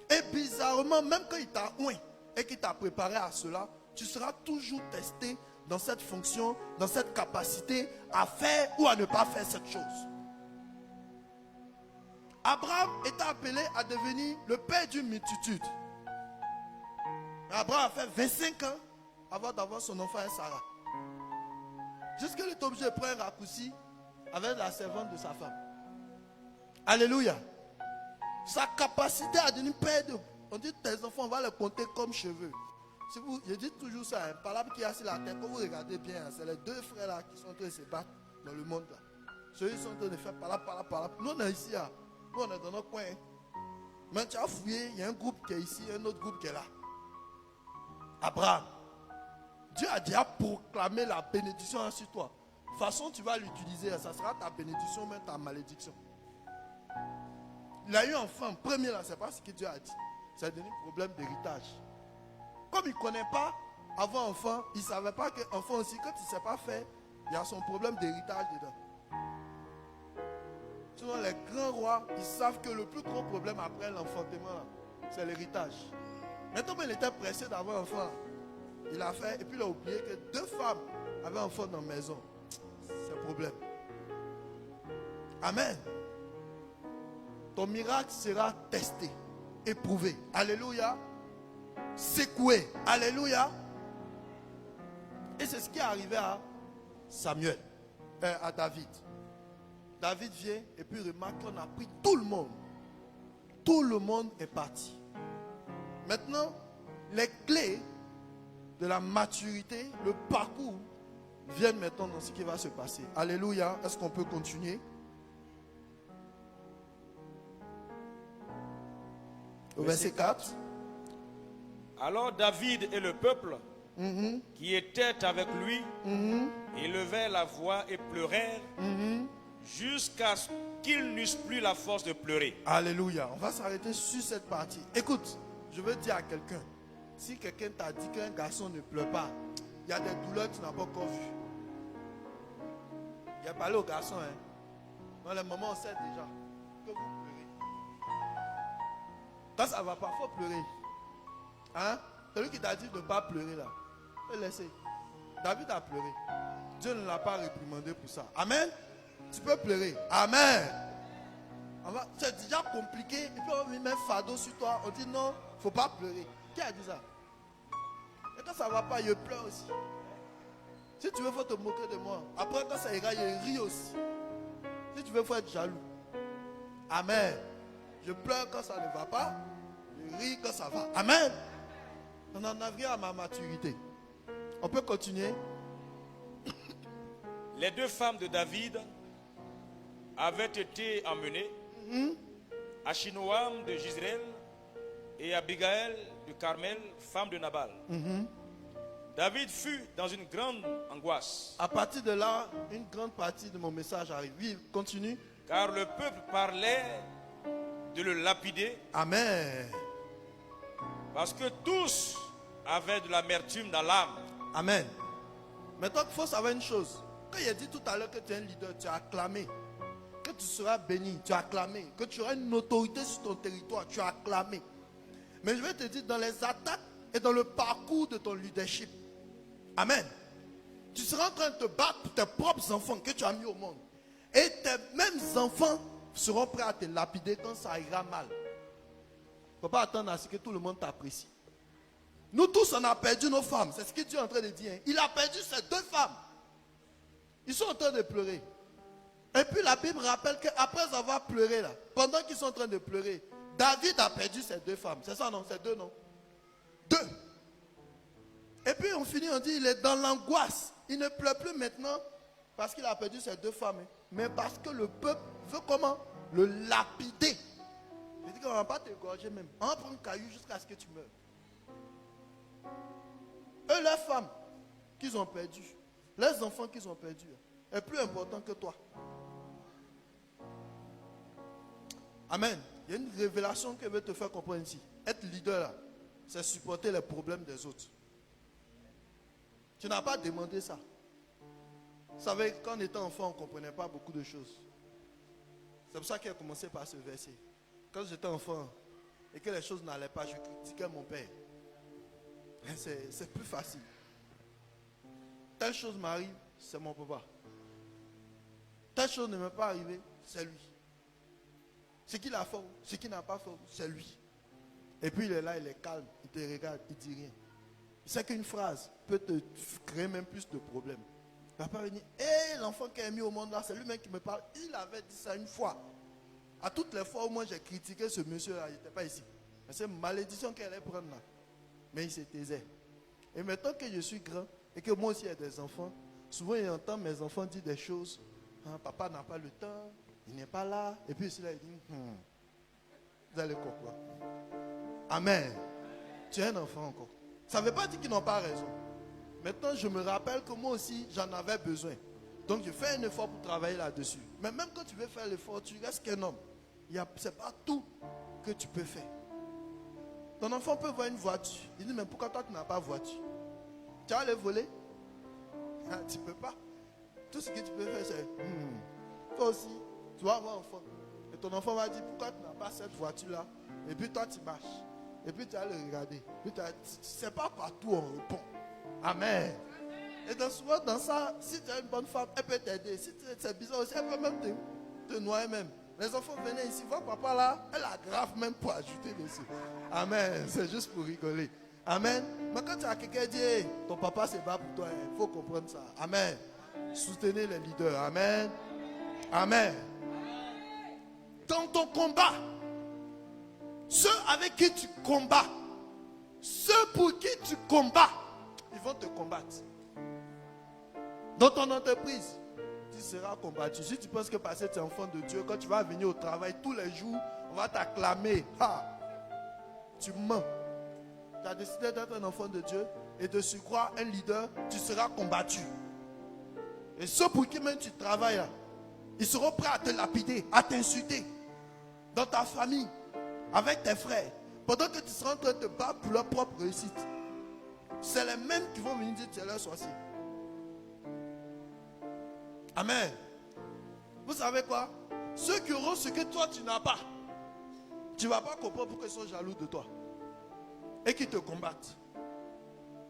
Et bizarrement, même quand il t'a oint et qu'il t'a préparé à cela, tu seras toujours testé dans cette fonction, dans cette capacité à faire ou à ne pas faire cette chose. Abraham était appelé à devenir le père d'une multitude. Abraham a fait 25 ans avant d'avoir son enfant Sarah. Jusqu'à il est obligé de prendre un raccourci avec la servante de sa femme. Alléluia. Sa capacité à devenir père de... On dit tes enfants, on va les compter comme cheveux. Si vous, je dis toujours ça, un palabre qui est sur la tête, quand vous regardez bien, c'est les deux frères là qui sont en train de se battre dans le monde là. Ceux-là sont en train de faire palabre. Nous on est ici, là. Nous on est dans notre coin. Mais tu as fouillé, il y a un groupe qui est ici, un autre groupe qui est là. Abraham. Dieu a déjà proclamé la bénédiction sur toi. De toute façon, tu vas l'utiliser, ça sera ta bénédiction, mais ta malédiction. Il a eu un enfant, premier là, c'est pas ce que Dieu a dit. Ça a donné un problème d'héritage. Comme il ne connaît pas avoir enfant, il ne savait pas qu'enfant aussi, quand il ne sait pas faire, il y a son problème d'héritage dedans. Sinon, les grands rois, ils savent que le plus gros problème après l'enfantement, c'est l'héritage. Maintenant, il était pressé d'avoir un enfant. Il a fait, et puis il a oublié que 2 femmes avaient un enfant dans la maison. C'est un problème. Amen. Ton miracle sera testé, éprouvé. Alléluia. Secoué. Alléluia. Et c'est ce qui est arrivé à Samuel, à David. David vient et puis remarque qu'on a pris tout le monde. Tout le monde est parti. Maintenant, les clés de la maturité, le parcours, viennent maintenant dans ce qui va se passer. Alléluia. Est-ce qu'on peut continuer? Au verset 4. Alors David et le peuple qui étaient avec lui élevaient la voix et pleurèrent jusqu'à ce qu'ils n'eussent plus la force de pleurer. Alléluia. On va s'arrêter sur cette partie. Écoute, je veux dire à quelqu'un, si quelqu'un t'a dit qu'un garçon ne pleure pas, il y a des douleurs que tu n'as pas encore vues. Il a parlé au garçon, dans les moments où on sait déjà que vous pleurez. Quand ça va pas, il faut pleurer. Hein? Celui qui t'a dit de ne pas pleurer là, il faut laisser. David a pleuré. Dieu ne l'a pas réprimandé pour ça. Amen. Tu peux pleurer. Amen. C'est déjà compliqué. Et puis on met un fardeau sur toi. On dit non, il ne faut pas pleurer. Qui a dit ça? Et quand ça ne va pas, il pleure aussi. Si tu veux, il faut te moquer de moi. Après, quand ça ira, il rit aussi. Si tu veux, il faut être jaloux. Amen. Je pleure quand ça ne va pas. Je ris quand ça va. Amen. On en a rien à ma maturité. On peut continuer. Les 2 femmes de David avaient été emmenées, Achinoam de Jezreel et Abigaël de Carmel, femme de Nabal. David fut dans une grande angoisse. À partir de là, une grande partie de mon message arrive. Oui, continue. Car le peuple parlait de le lapider. Amen. Parce que tous avaient de l'amertume dans l'âme. Amen. Maintenant, il faut savoir une chose. Quand il a dit tout à l'heure que tu es un leader, tu as acclamé. Que tu seras béni, tu as acclamé. Que tu auras une autorité sur ton territoire, tu as acclamé. Mais je vais te dire, dans les attaques et dans le parcours de ton leadership, amen, tu seras en train de te battre pour tes propres enfants que tu as mis au monde. Et tes mêmes enfants seront prêts à te lapider quand ça ira mal. Il ne faut pas attendre à ce que tout le monde t'apprécie. Nous tous, on a perdu nos femmes. C'est ce que Dieu est en train de dire. Il a perdu ses 2 femmes. Ils sont en train de pleurer. Et puis la Bible rappelle qu'après avoir pleuré, là, pendant qu'ils sont en train de pleurer, David a perdu ses 2 femmes. C'est ça, non? C'est 2, non? 2. Et puis on finit, on dit, il est dans l'angoisse. Il ne pleure plus maintenant parce qu'il a perdu ses 2 femmes. Mais parce que le peuple veut comment? Le lapider. Il dit qu'on ne va pas t'égorger même. On va prendre un caillou jusqu'à ce que tu meurs. Eux, leurs femmes qu'ils ont perdues, les enfants qu'ils ont perdus, est plus important que toi. Amen. Il y a une révélation que veut te faire comprendre ici. Être leader là, c'est supporter les problèmes des autres. Tu n'as pas demandé ça. Vous savez, quand on était enfant, on ne comprenait pas beaucoup de choses. C'est pour ça qu'il a commencé par ce verset. Quand j'étais enfant et que les choses n'allaient pas, je critiquais mon père. C'est plus facile. Telle chose m'arrive, c'est mon papa. Telle chose ne m'est pas arrivée, c'est lui. Ce qu'il a fait, ce qu'il n'a pas fait, c'est lui. Et puis il est là, il est calme, il te regarde, il ne dit rien. Il sait qu'une phrase peut te créer même plus de problèmes. Papa va dire, hé, l'enfant qui est mis au monde là, c'est lui-même qui me parle. Il avait dit ça une fois. À toutes les fois où moi j'ai critiqué ce monsieur-là, il n'était pas ici. C'est une malédiction qu'elle allait prendre là. Mais il se taisait. Et maintenant que je suis grand et que moi aussi j'ai des enfants, souvent j'entends mes enfants dire des choses. Hein, papa n'a pas le temps, il n'est pas là. Et puis celui-là il dit, vous allez quoi? Amen. Tu es un enfant encore. Ça ne veut pas dire qu'ils n'ont pas raison. Maintenant je me rappelle que moi aussi j'en avais besoin. Donc je fais un effort pour travailler là-dessus. Mais même quand tu veux faire l'effort, tu restes qu'un homme. Ce n'est pas tout que tu peux faire. Ton enfant peut voir une voiture. Il dit, mais pourquoi toi tu n'as pas de voiture? Tu vas aller voler? Tu ne peux pas. Tout ce que tu peux faire, c'est toi aussi, tu vas avoir un enfant. Et ton enfant va dire, pourquoi tu n'as pas cette voiture-là? Et puis toi tu marches. Et puis tu vas le regarder. Puis tu ne sais pas partout on répond. Amen. Et souvent dans ça, si tu as une bonne femme, elle peut t'aider. Si c'est bizarre aussi, elle peut même te noyer même. Les enfants venaient ici, voir papa là, elle aggrave même pour ajouter dessus. Amen. C'est juste pour rigoler. Amen. Mais quand tu as quelqu'un qui dit, hey, ton papa se bat pour toi, il faut comprendre ça. Amen. Soutenez les leaders. Amen. Amen. Dans ton combat, ceux avec qui tu combats, ceux pour qui tu combats, ils vont te combattre. Dans ton entreprise, tu seras combattu. Si tu penses que parce que tu es enfant de Dieu, quand tu vas venir au travail tous les jours, on va t'acclamer. Tu mens. Tu as décidé d'être un enfant de Dieu et de surcroît un leader, tu seras combattu. Et ceux pour qui même tu travailles, ils seront prêts à te lapider, à t'insulter. Dans ta famille, avec tes frères, pendant que tu seras en train de te battre pour leur propre réussite. C'est les mêmes qui vont venir dire que tu es leur sorcier. Amen. Vous savez quoi? Ceux qui auront ce que toi tu n'as pas, tu ne vas pas comprendre pourquoi ils sont jaloux de toi. Et qui te combattent.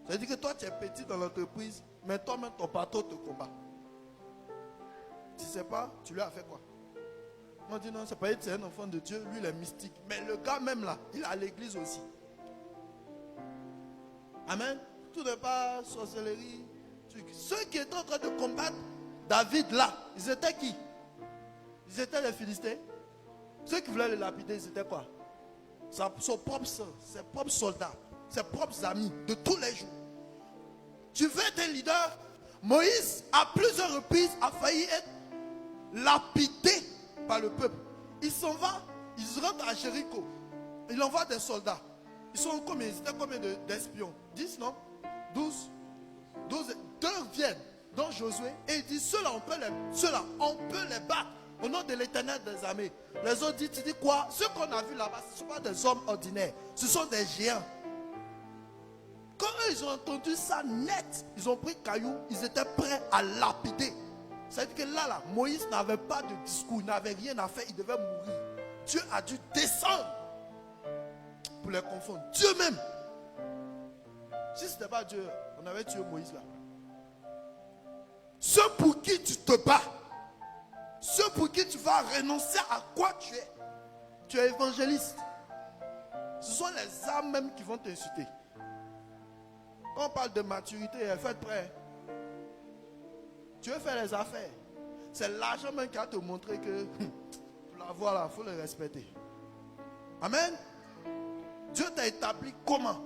Ça veut dire que toi tu es petit dans l'entreprise, mais toi-même ton patron te combat. Tu ne sais pas, tu lui as fait quoi? On dit non, c'est pas c'est un enfant de Dieu, lui il est mystique. Mais le gars même là, il est à l'église aussi. Amen. Tout n'est pas sorcellerie. Ceux qui étaient en train de combattre David là, ils étaient qui? Ils étaient les Philistins. Ceux qui voulaient le lapider, ils étaient quoi? Son propre sang, ses propres soldats, ses propres amis de tous les jours. Tu veux être un leader? Moïse, à plusieurs reprises, a failli être lapidé par le peuple. Il s'en va, ils rentrent à Jéricho. Il envoie des soldats. Ils sont combien? Ils étaient combien d'espions? 10, non? 12. 12. 2 viennent dans Josué et ils disent ceux-là on peut les battre au nom de l'Éternel des armées. Les autres disent, tu dis quoi? Ceux qu'on a vus là-bas, ce ne sont pas des hommes ordinaires, ce sont des géants. Quand eux, ils ont entendu ça net, ils ont pris caillou, ils étaient prêts à lapider. C'est-à-dire que là, Moïse n'avait pas de discours, il n'avait rien à faire, il devait mourir. Dieu a dû descendre pour les confondre. Dieu même. Si ce n'était pas Dieu, on avait tué Moïse là. Ceux pour qui tu te bats, ceux pour qui tu vas renoncer à quoi tu es. Tu es évangéliste. Ce sont les âmes même qui vont t'insulter. Quand on parle de maturité, il faut être prêt. Tu veux faire les affaires. C'est l'argent même qui va te montrer que pour l'avoir là, il faut le respecter. Amen. Dieu t'a établi comment?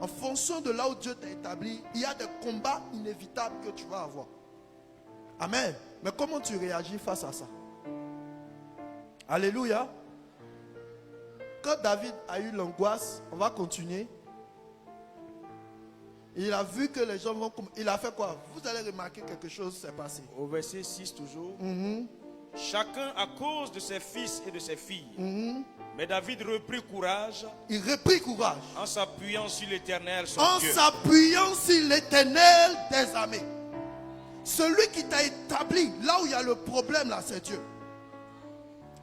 En fonction de là où Dieu t'a établi, il y a des combats inévitables que tu vas avoir. Amen. Mais comment tu réagis face à ça? Alléluia. Quand David a eu l'angoisse, on va continuer. Il a vu que les gens vont... Il a fait quoi? Vous allez remarquer quelque chose s'est passé. Au verset 6 toujours. Chacun à cause de ses fils et de ses filles. Mais David reprit courage. Il reprit courage. En s'appuyant sur l'Éternel, son Dieu. En s'appuyant sur l'Éternel des armées. Celui qui t'a établi, là où il y a le problème, là, c'est Dieu.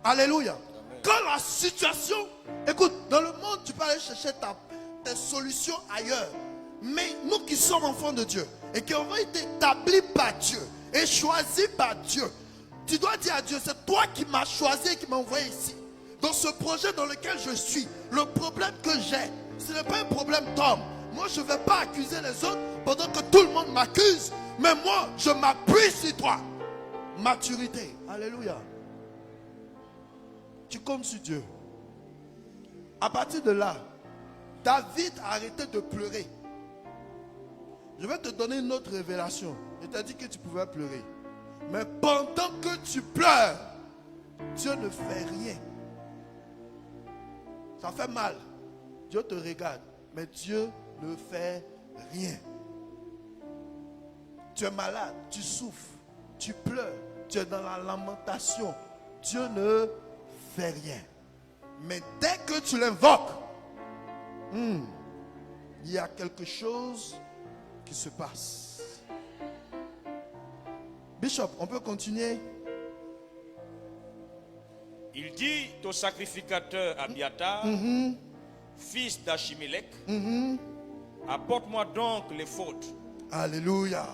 Alléluia. Amen. Quand la situation... Écoute, dans le monde, tu peux aller chercher tes solutions ailleurs. Mais nous qui sommes enfants de Dieu et qui avons été établis par Dieu et choisis par Dieu, tu dois dire à Dieu, c'est toi qui m'as choisi et qui m'as envoyé ici. Dans ce projet dans lequel je suis, le problème que j'ai, ce n'est pas un problème d'homme. Moi, je ne vais pas accuser les autres pendant que tout le monde m'accuse. Mais moi, je m'appuie sur toi. Maturité. Alléluia. Tu comptes sur Dieu. À partir de là, David a arrêté de pleurer. Je vais te donner une autre révélation. Je t'ai dit que tu pouvais pleurer. Mais pendant que tu pleures, Dieu ne fait rien. Ça fait mal. Dieu te regarde. Mais Dieu ne fait rien. Tu es malade, tu souffres, tu pleures, tu es dans la lamentation. Dieu ne fait rien. Mais dès que tu l'invoques, il y a quelque chose qui se passe. Bishop, on peut continuer? Il dit au sacrificateur Abiatar, fils d'Achimélec, apporte-moi donc les fautes. Alléluia.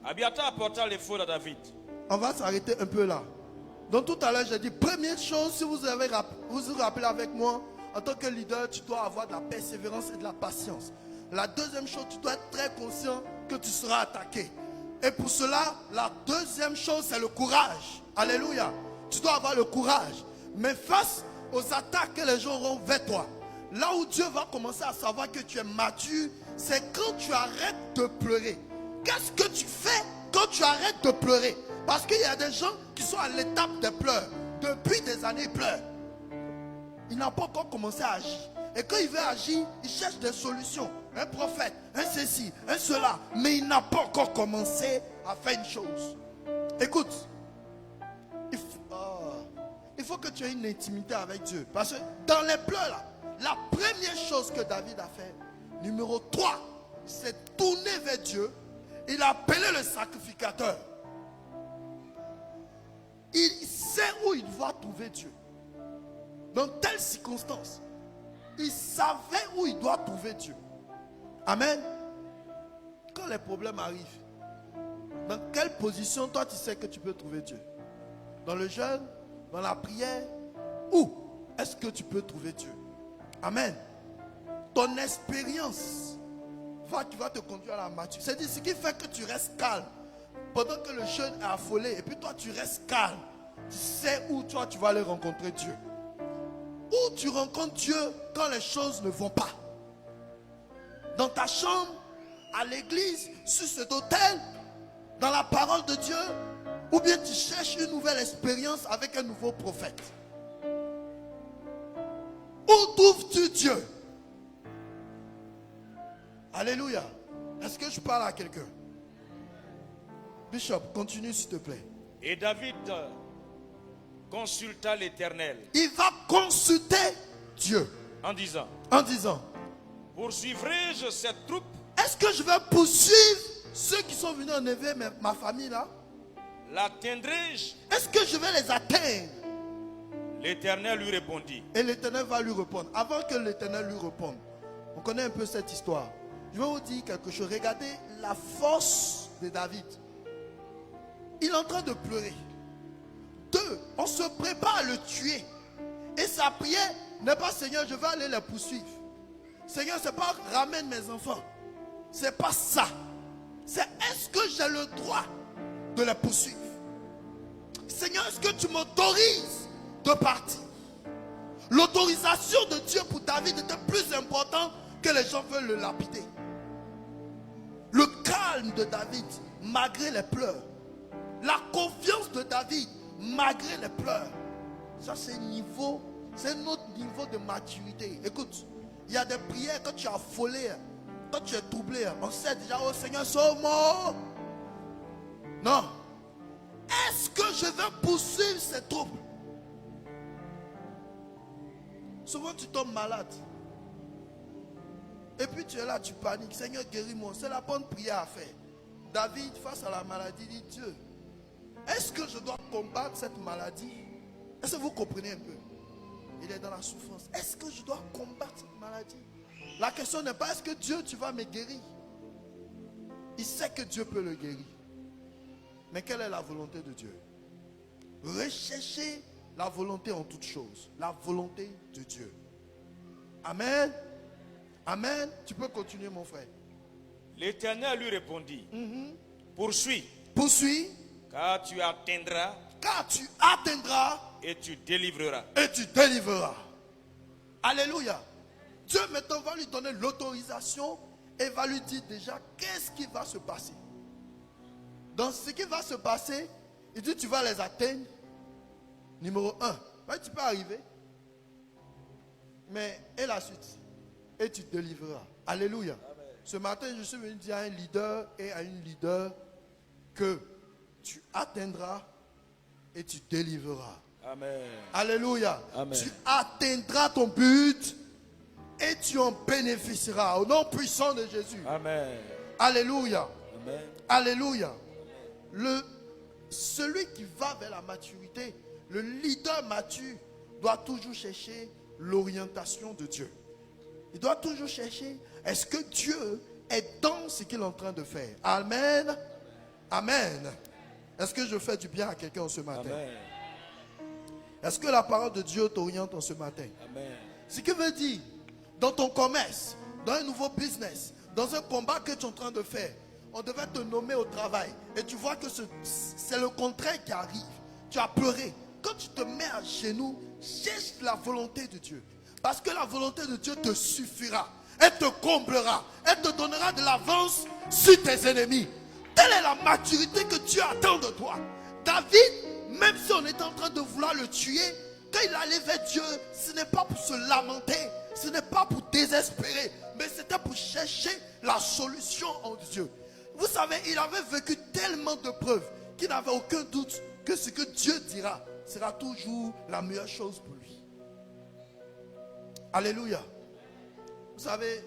Abiatar apporta les fautes à David. On va s'arrêter un peu là. Donc tout à l'heure, j'ai dit, première chose, si vous vous rappelez avec moi, en tant que leader, tu dois avoir de la persévérance et de la patience. La deuxième chose, tu dois être très conscient que tu seras attaqué. Et pour cela, la deuxième chose, c'est le courage. Alléluia. Tu dois avoir le courage. Mais face aux attaques que les gens auront vers toi, là où Dieu va commencer à savoir que tu es mature, c'est quand tu arrêtes de pleurer. Qu'est-ce que tu fais quand tu arrêtes de pleurer? Parce qu'il y a des gens qui sont à l'étape des pleurs. Depuis des années, ils pleurent. Il n'a pas encore commencé à agir. Et quand il veut agir, il cherche des solutions. Un prophète, un ceci, un cela. Mais il n'a pas encore commencé à faire une chose. Écoute, il faut que tu aies une intimité avec Dieu. Parce que dans les pleurs là, la première chose que David a fait, numéro 3, c'est tourner vers Dieu. Il a appelé le sacrificateur. Il sait où il va trouver Dieu. Dans telle circonstance, il savait où il doit trouver Dieu. Amen. Quand les problèmes arrivent, dans quelle position toi tu sais que tu peux trouver Dieu? Dans le jeûne, dans la prière, où est-ce que tu peux trouver Dieu? Amen. Ton expérience qui va te conduire à la maturité. C'est-à-dire ce qui fait que tu restes calme pendant que le jeûne est affolé, et puis toi tu restes calme. Tu sais où toi tu vas aller rencontrer Dieu. Où tu rencontres Dieu quand les choses ne vont pas. Dans ta chambre, à l'église, sur cet autel, dans la parole de Dieu, ou bien tu cherches une nouvelle expérience avec un nouveau prophète. Où trouves-tu Dieu? Alléluia. Est-ce que je parle à quelqu'un? Bishop, continue s'il te plaît. Et David consulta l'Éternel. Il va consulter Dieu. En disant, poursuivrai-je cette troupe? Est-ce que je vais poursuivre ceux qui sont venus enlever ma famille là? L'atteindrai-je? Est-ce que je vais les atteindre? L'Éternel lui répondit. Et l'Éternel va lui répondre. Avant que l'Éternel lui réponde, on connaît un peu cette histoire. Je vais vous dire quelque chose. Regardez la force de David. Il est en train de pleurer. 2, on se prépare à le tuer. Et sa prière n'est pas Seigneur, je vais aller les poursuivre. Seigneur, c'est pas ramène mes enfants. C'est pas ça. C'est est-ce que j'ai le droit de les poursuivre? Seigneur, est-ce que tu m'autorises de partir? L'autorisation de Dieu pour David était plus importante que les gens veulent le lapider. Le calme de David, malgré les pleurs. La confiance de David, malgré les pleurs. Ça, c'est un autre niveau de maturité. Écoute, il y a des prières quand tu es affolé, quand tu es troublé. On sait déjà, oh Seigneur, sauve-moi. Non. Est-ce que je vais poursuivre ces troubles? Souvent, tu tombes malade. Et puis tu es là, tu paniques. Seigneur, guéris-moi. C'est la bonne prière à faire. David, face à la maladie, dit Dieu, est-ce que je dois combattre cette maladie? Est-ce que vous comprenez un peu? Il est dans la souffrance. Est-ce que je dois combattre cette maladie? La question n'est pas est-ce que Dieu, tu vas me guérir? Il sait que Dieu peut le guérir. Mais quelle est la volonté de Dieu? Recherchez la volonté en toutes choses. La volonté de Dieu. Amen. Amen. Tu peux continuer, mon frère. L'Éternel lui répondit, poursuis, Poursuis, car tu atteindras et tu délivreras. et tu délivreras. Alléluia. Dieu maintenant va lui donner l'autorisation et va lui dire déjà qu'est-ce qui va se passer. Dans ce qui va se passer, il dit tu vas les atteindre. Numéro 1, tu peux arriver. Mais et la suite? Et tu délivreras. Alléluia. Amen. Ce matin, je suis venu dire à un leader et à une leader que tu atteindras et tu délivreras. Amen. Alléluia. Amen. Tu atteindras ton but et tu en bénéficieras au nom puissant de Jésus. Amen. Alléluia. Amen. Alléluia. Celui qui va vers la maturité, le leader mature, doit toujours chercher l'orientation de Dieu. Il doit toujours chercher, est-ce que Dieu est dans ce qu'il est en train de faire? Amen. Amen. Est-ce que je fais du bien à quelqu'un ce matin? Amen. Est-ce que la parole de Dieu t'oriente en ce matin? Amen. Ce qui veut dire, dans ton commerce, dans un nouveau business, dans un combat que tu es en train de faire, on devait te nommer au travail. Et tu vois que c'est le contraire qui arrive. Tu as pleuré. Quand tu te mets à genoux, cherche la volonté de Dieu. Parce que la volonté de Dieu te suffira. Elle te comblera. Elle te donnera de l'avance sur tes ennemis. Telle est la maturité que Dieu attend de toi. David, même si on était en train de vouloir le tuer, quand il allait vers Dieu, ce n'est pas pour se lamenter, ce n'est pas pour désespérer, mais c'était pour chercher la solution en Dieu. Vous savez, il avait vécu tellement de preuves qu'il n'avait aucun doute que ce que Dieu dira sera toujours la meilleure chose pour lui. Alléluia. Vous savez,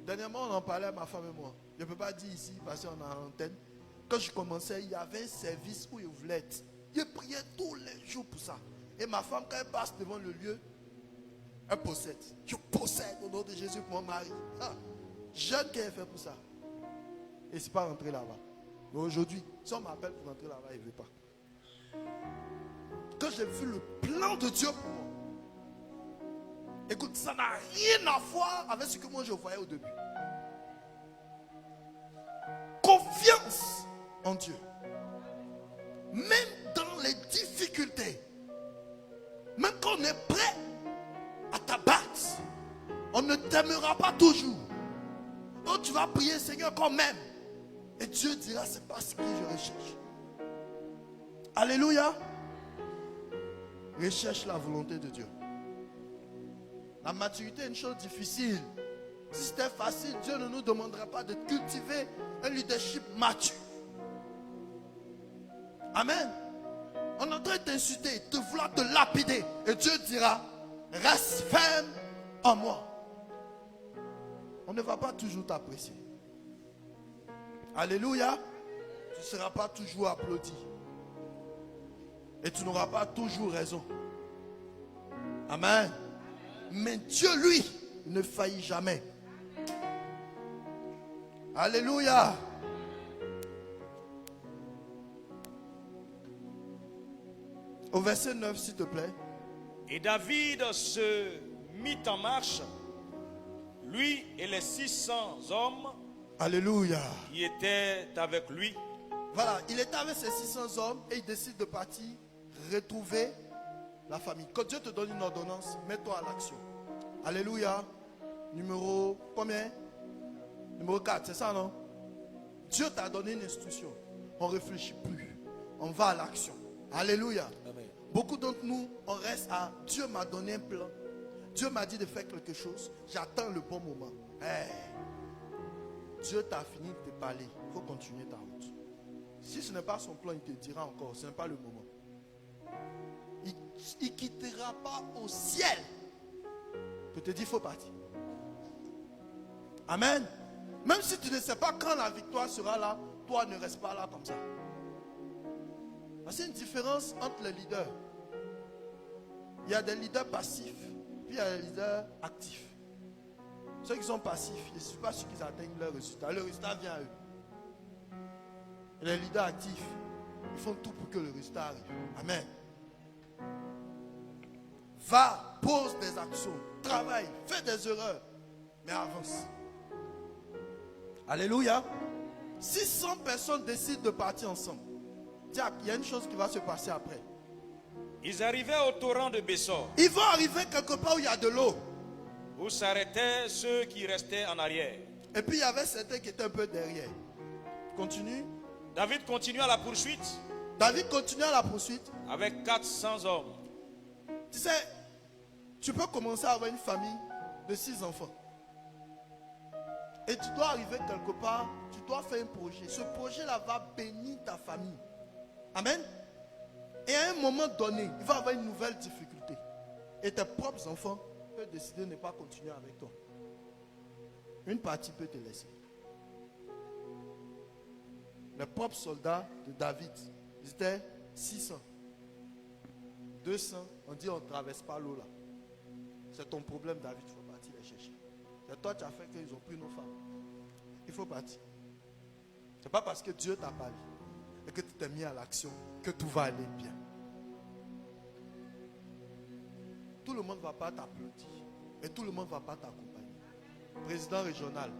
dernièrement on en parlait à ma femme et moi. Je ne peux pas dire ici parce qu'on est en antenne. Quand je commençais, il y avait un service où il voulait être. Je priais tous les jours pour ça. Et ma femme, quand elle passe devant le lieu, elle possède. Je possède au nom de Jésus pour mon mari. Jeune qu'elle fait pour ça. Et c'est pas rentrer là-bas. Mais aujourd'hui, si on m'appelle pour rentrer là-bas, il ne veut pas. Quand j'ai vu le plan de Dieu pour moi, écoute, ça n'a rien à voir avec ce que moi je voyais au début. Confiance en Dieu. Même dans les difficultés, même quand on est prêt à t'abattre, on ne t'aimera pas toujours. Donc tu vas prier, Seigneur, quand même. Et Dieu dira, c'est pas ce que je recherche. Alléluia. Recherche la volonté de Dieu. La maturité est une chose difficile. Si c'était facile, Dieu ne nous demanderait pas de cultiver un leadership mature. Amen. On est en train de t'insulter, de vouloir te lapider. Et Dieu dira, reste ferme en moi. On ne va pas toujours t'apprécier. Alléluia. Tu ne seras pas toujours applaudi. Et tu n'auras pas toujours raison. Amen. Mais Dieu, lui, ne faillit jamais. Alléluia. Au verset 9, s'il te plaît. Et David se mit en marche, lui et les 600 hommes Alléluia. qui étaient avec lui. Voilà, il était avec ses 600 hommes et il décide de partir retrouver la famille. Quand Dieu te donne une ordonnance, mets-toi à l'action. Alléluia. Numéro combien? Numéro 4, c'est ça, non? Dieu t'a donné une instruction. On ne réfléchit plus. On va à l'action. Alléluia. Amen. Beaucoup d'entre nous, on reste à Dieu m'a donné un plan. Dieu m'a dit de faire quelque chose. J'attends le bon moment. Hey. Dieu t'a fini de te parler. Il faut continuer ta route. Si ce n'est pas son plan, il te dira encore. Ce n'est pas le moment. Il ne quittera pas au ciel pour te dire il faut partir. Amen. Même si tu ne sais pas quand la victoire sera là, toi ne reste pas là comme ça. C'est une différence entre les leaders. Il y a des leaders passifs, puis il y a des leaders actifs. Ceux qui sont passifs, je ne suis pas sûr qu'ils atteignent leur résultat. Le résultat vient à eux. Et les leaders actifs, ils font tout pour que le résultat arrive. Amen. Va, pose des actions, travaille, fais des erreurs, mais avance. Alléluia. 600 personnes décident de partir ensemble. Tiens, il y a une chose qui va se passer après. Ils arrivaient au torrent de Bessor, Ils vont arriver quelque part où il y a de l'eau. où s'arrêtaient ceux qui restaient en arrière. Et puis il y avait certains qui étaient un peu derrière. Continue. David continua la poursuite David continue à la poursuite. avec 400 hommes. Tu sais, tu peux commencer à avoir une famille de 6 enfants. Et tu dois arriver quelque part, tu dois faire un projet. Ce projet-là va bénir ta famille. Amen. Et à un moment donné, il va y avoir une nouvelle difficulté. Et tes propres enfants peuvent décider de ne pas continuer avec toi. Une partie peut te laisser. Les propres soldats de David, ils étaient 600. 200, on dit on ne traverse pas l'eau là. C'est ton problème, David, il faut partir les chercher. C'est toi qui as fait qu'ils ont pris nos femmes. Il faut partir. Ce n'est pas parce que Dieu t'a parlé et que tu t'es mis à l'action que tout va aller bien. Tout le monde ne va pas t'applaudir et tout le monde ne va pas t'accompagner. Président régional,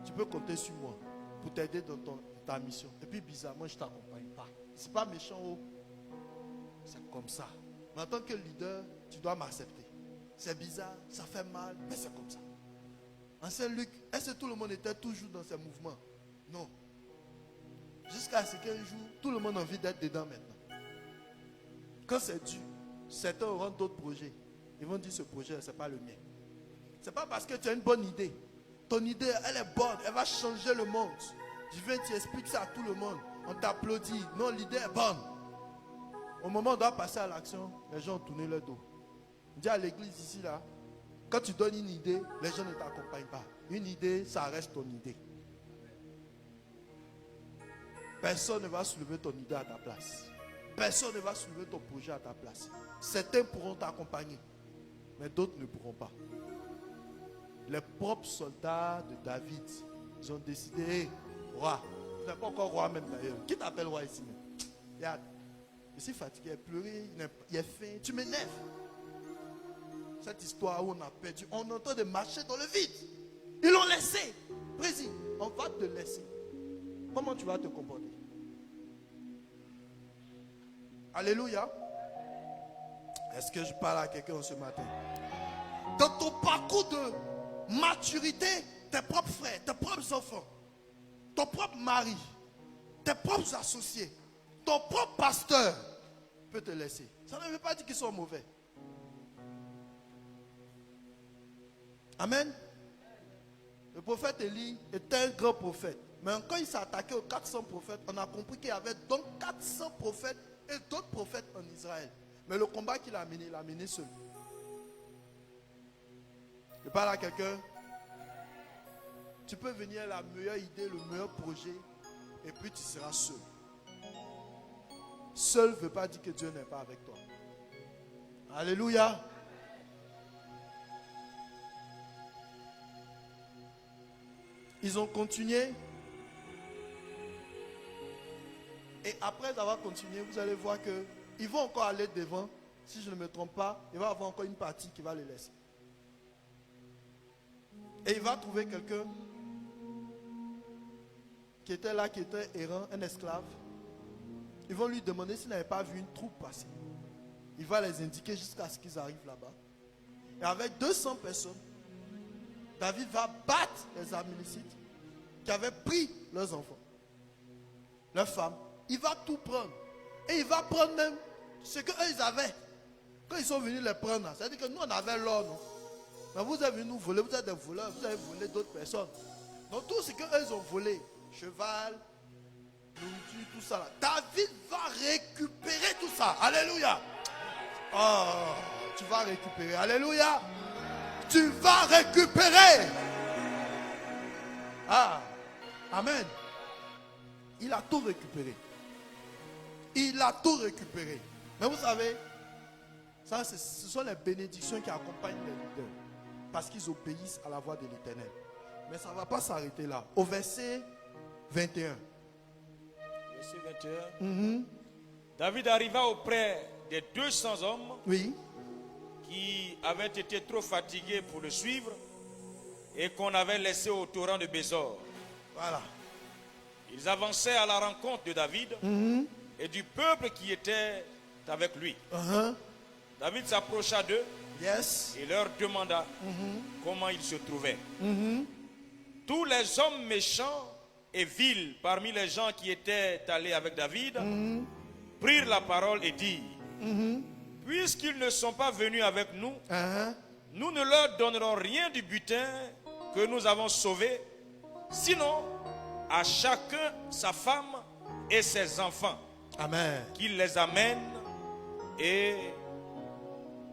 tu peux compter sur moi pour t'aider dans ta mission. Et puis bizarrement, je ne t'accompagne pas. Ce n'est pas méchant, oh. C'est comme ça. Mais en tant que leader, tu dois m'accepter. C'est bizarre, ça fait mal, mais c'est comme ça. Ancien Luc, est-ce que tout le monde était toujours dans ces mouvements? Non. Jusqu'à ce qu'un jour, tout le monde a envie d'être dedans maintenant. Quand c'est dû, certains auront d'autres projets. Ils vont dire ce projet, ce n'est pas le mien. Ce n'est pas parce que tu as une bonne idée. Ton idée, elle est bonne, elle va changer le monde. Je viens, tu expliques ça à tout le monde. On t'applaudit. Non, l'idée est bonne. Au moment où on doit passer à l'action, les gens ont tourné leur dos. On dit à l'église ici, là, quand tu donnes une idée, les gens ne t'accompagnent pas. Une idée, ça reste ton idée. Personne ne va soulever ton idée à ta place. Personne ne va soulever ton projet à ta place. Certains pourront t'accompagner, mais d'autres ne pourront pas. Les propres soldats de David, ils ont décidé, hey, roi, tu n'es pas encore roi même d'ailleurs. Qui t'appelle roi ici même? Regarde, je suis fatigué, il a pleuré, il est faim, tu m'énerves. Cette histoire où on a perdu, on est en train de marcher dans le vide. Ils l'ont laissé. Président, on va te laisser. Comment tu vas te comporter? Alléluia. Est-ce que je parle à quelqu'un ce matin? Dans ton parcours de maturité, tes propres frères, tes propres enfants, ton propre mari, tes propres associés, ton propre pasteur peut te laisser. Ça ne veut pas dire qu'ils sont mauvais. Amen. Le prophète Élie était un grand prophète. Mais quand il s'est attaqué aux 400 prophètes, on a compris qu'il y avait donc 400 prophètes et d'autres prophètes en Israël. Mais le combat qu'il a mené, il l'a mené seul. Je parle à quelqu'un. Tu peux venir à la meilleure idée, le meilleur projet, et puis tu seras seul. Seul ne veut pas dire que Dieu n'est pas avec toi. Alléluia. Ils ont continué. Et après avoir continué, vous allez voir que ils vont encore aller devant. Si je ne me trompe pas, il va y avoir encore une partie qui va les laisser. Et il va trouver quelqu'un qui était là, qui était errant, un esclave. Ils vont lui demander s'il n'avait pas vu une troupe passer. Il va les indiquer jusqu'à ce qu'ils arrivent là-bas. Et avec 200 personnes, David va battre les Amalécites qui avaient pris leurs enfants, leurs femmes. Il va tout prendre. Et il va prendre même ce qu'eux ils avaient. Quand ils sont venus les prendre, c'est-à-dire que nous on avait l'or, non? Mais vous avez venu nous voler, vous êtes des voleurs, vous avez volé d'autres personnes. Donc tout ce qu'eux ils ont volé, cheval, nourriture, tout ça là, David va récupérer tout ça. Alléluia. Oh, tu vas récupérer. Alléluia. Tu vas récupérer. Ah, amen. Il a tout récupéré. Il a tout récupéré. Mais vous savez, ça, ce sont les bénédictions qui accompagnent les leaders. Parce qu'ils obéissent à la voix de l'Éternel. Mais ça ne va pas s'arrêter là. Au verset 21. Verset 21. David arriva auprès des 200 hommes qui avaient été trop fatigués pour le suivre et qu'on avait laissé au torrent de Bésor. Voilà. Ils avançaient à la rencontre de David et du peuple qui était avec lui. David s'approcha d'eux et leur demanda comment ils se trouvaient. Tous les hommes méchants et vils parmi les gens qui étaient allés avec David prirent la parole et dirent puisqu'ils ne sont pas venus avec nous, nous ne leur donnerons rien du butin que nous avons sauvé, sinon à chacun sa femme et ses enfants. Amen. Qu'il les amène et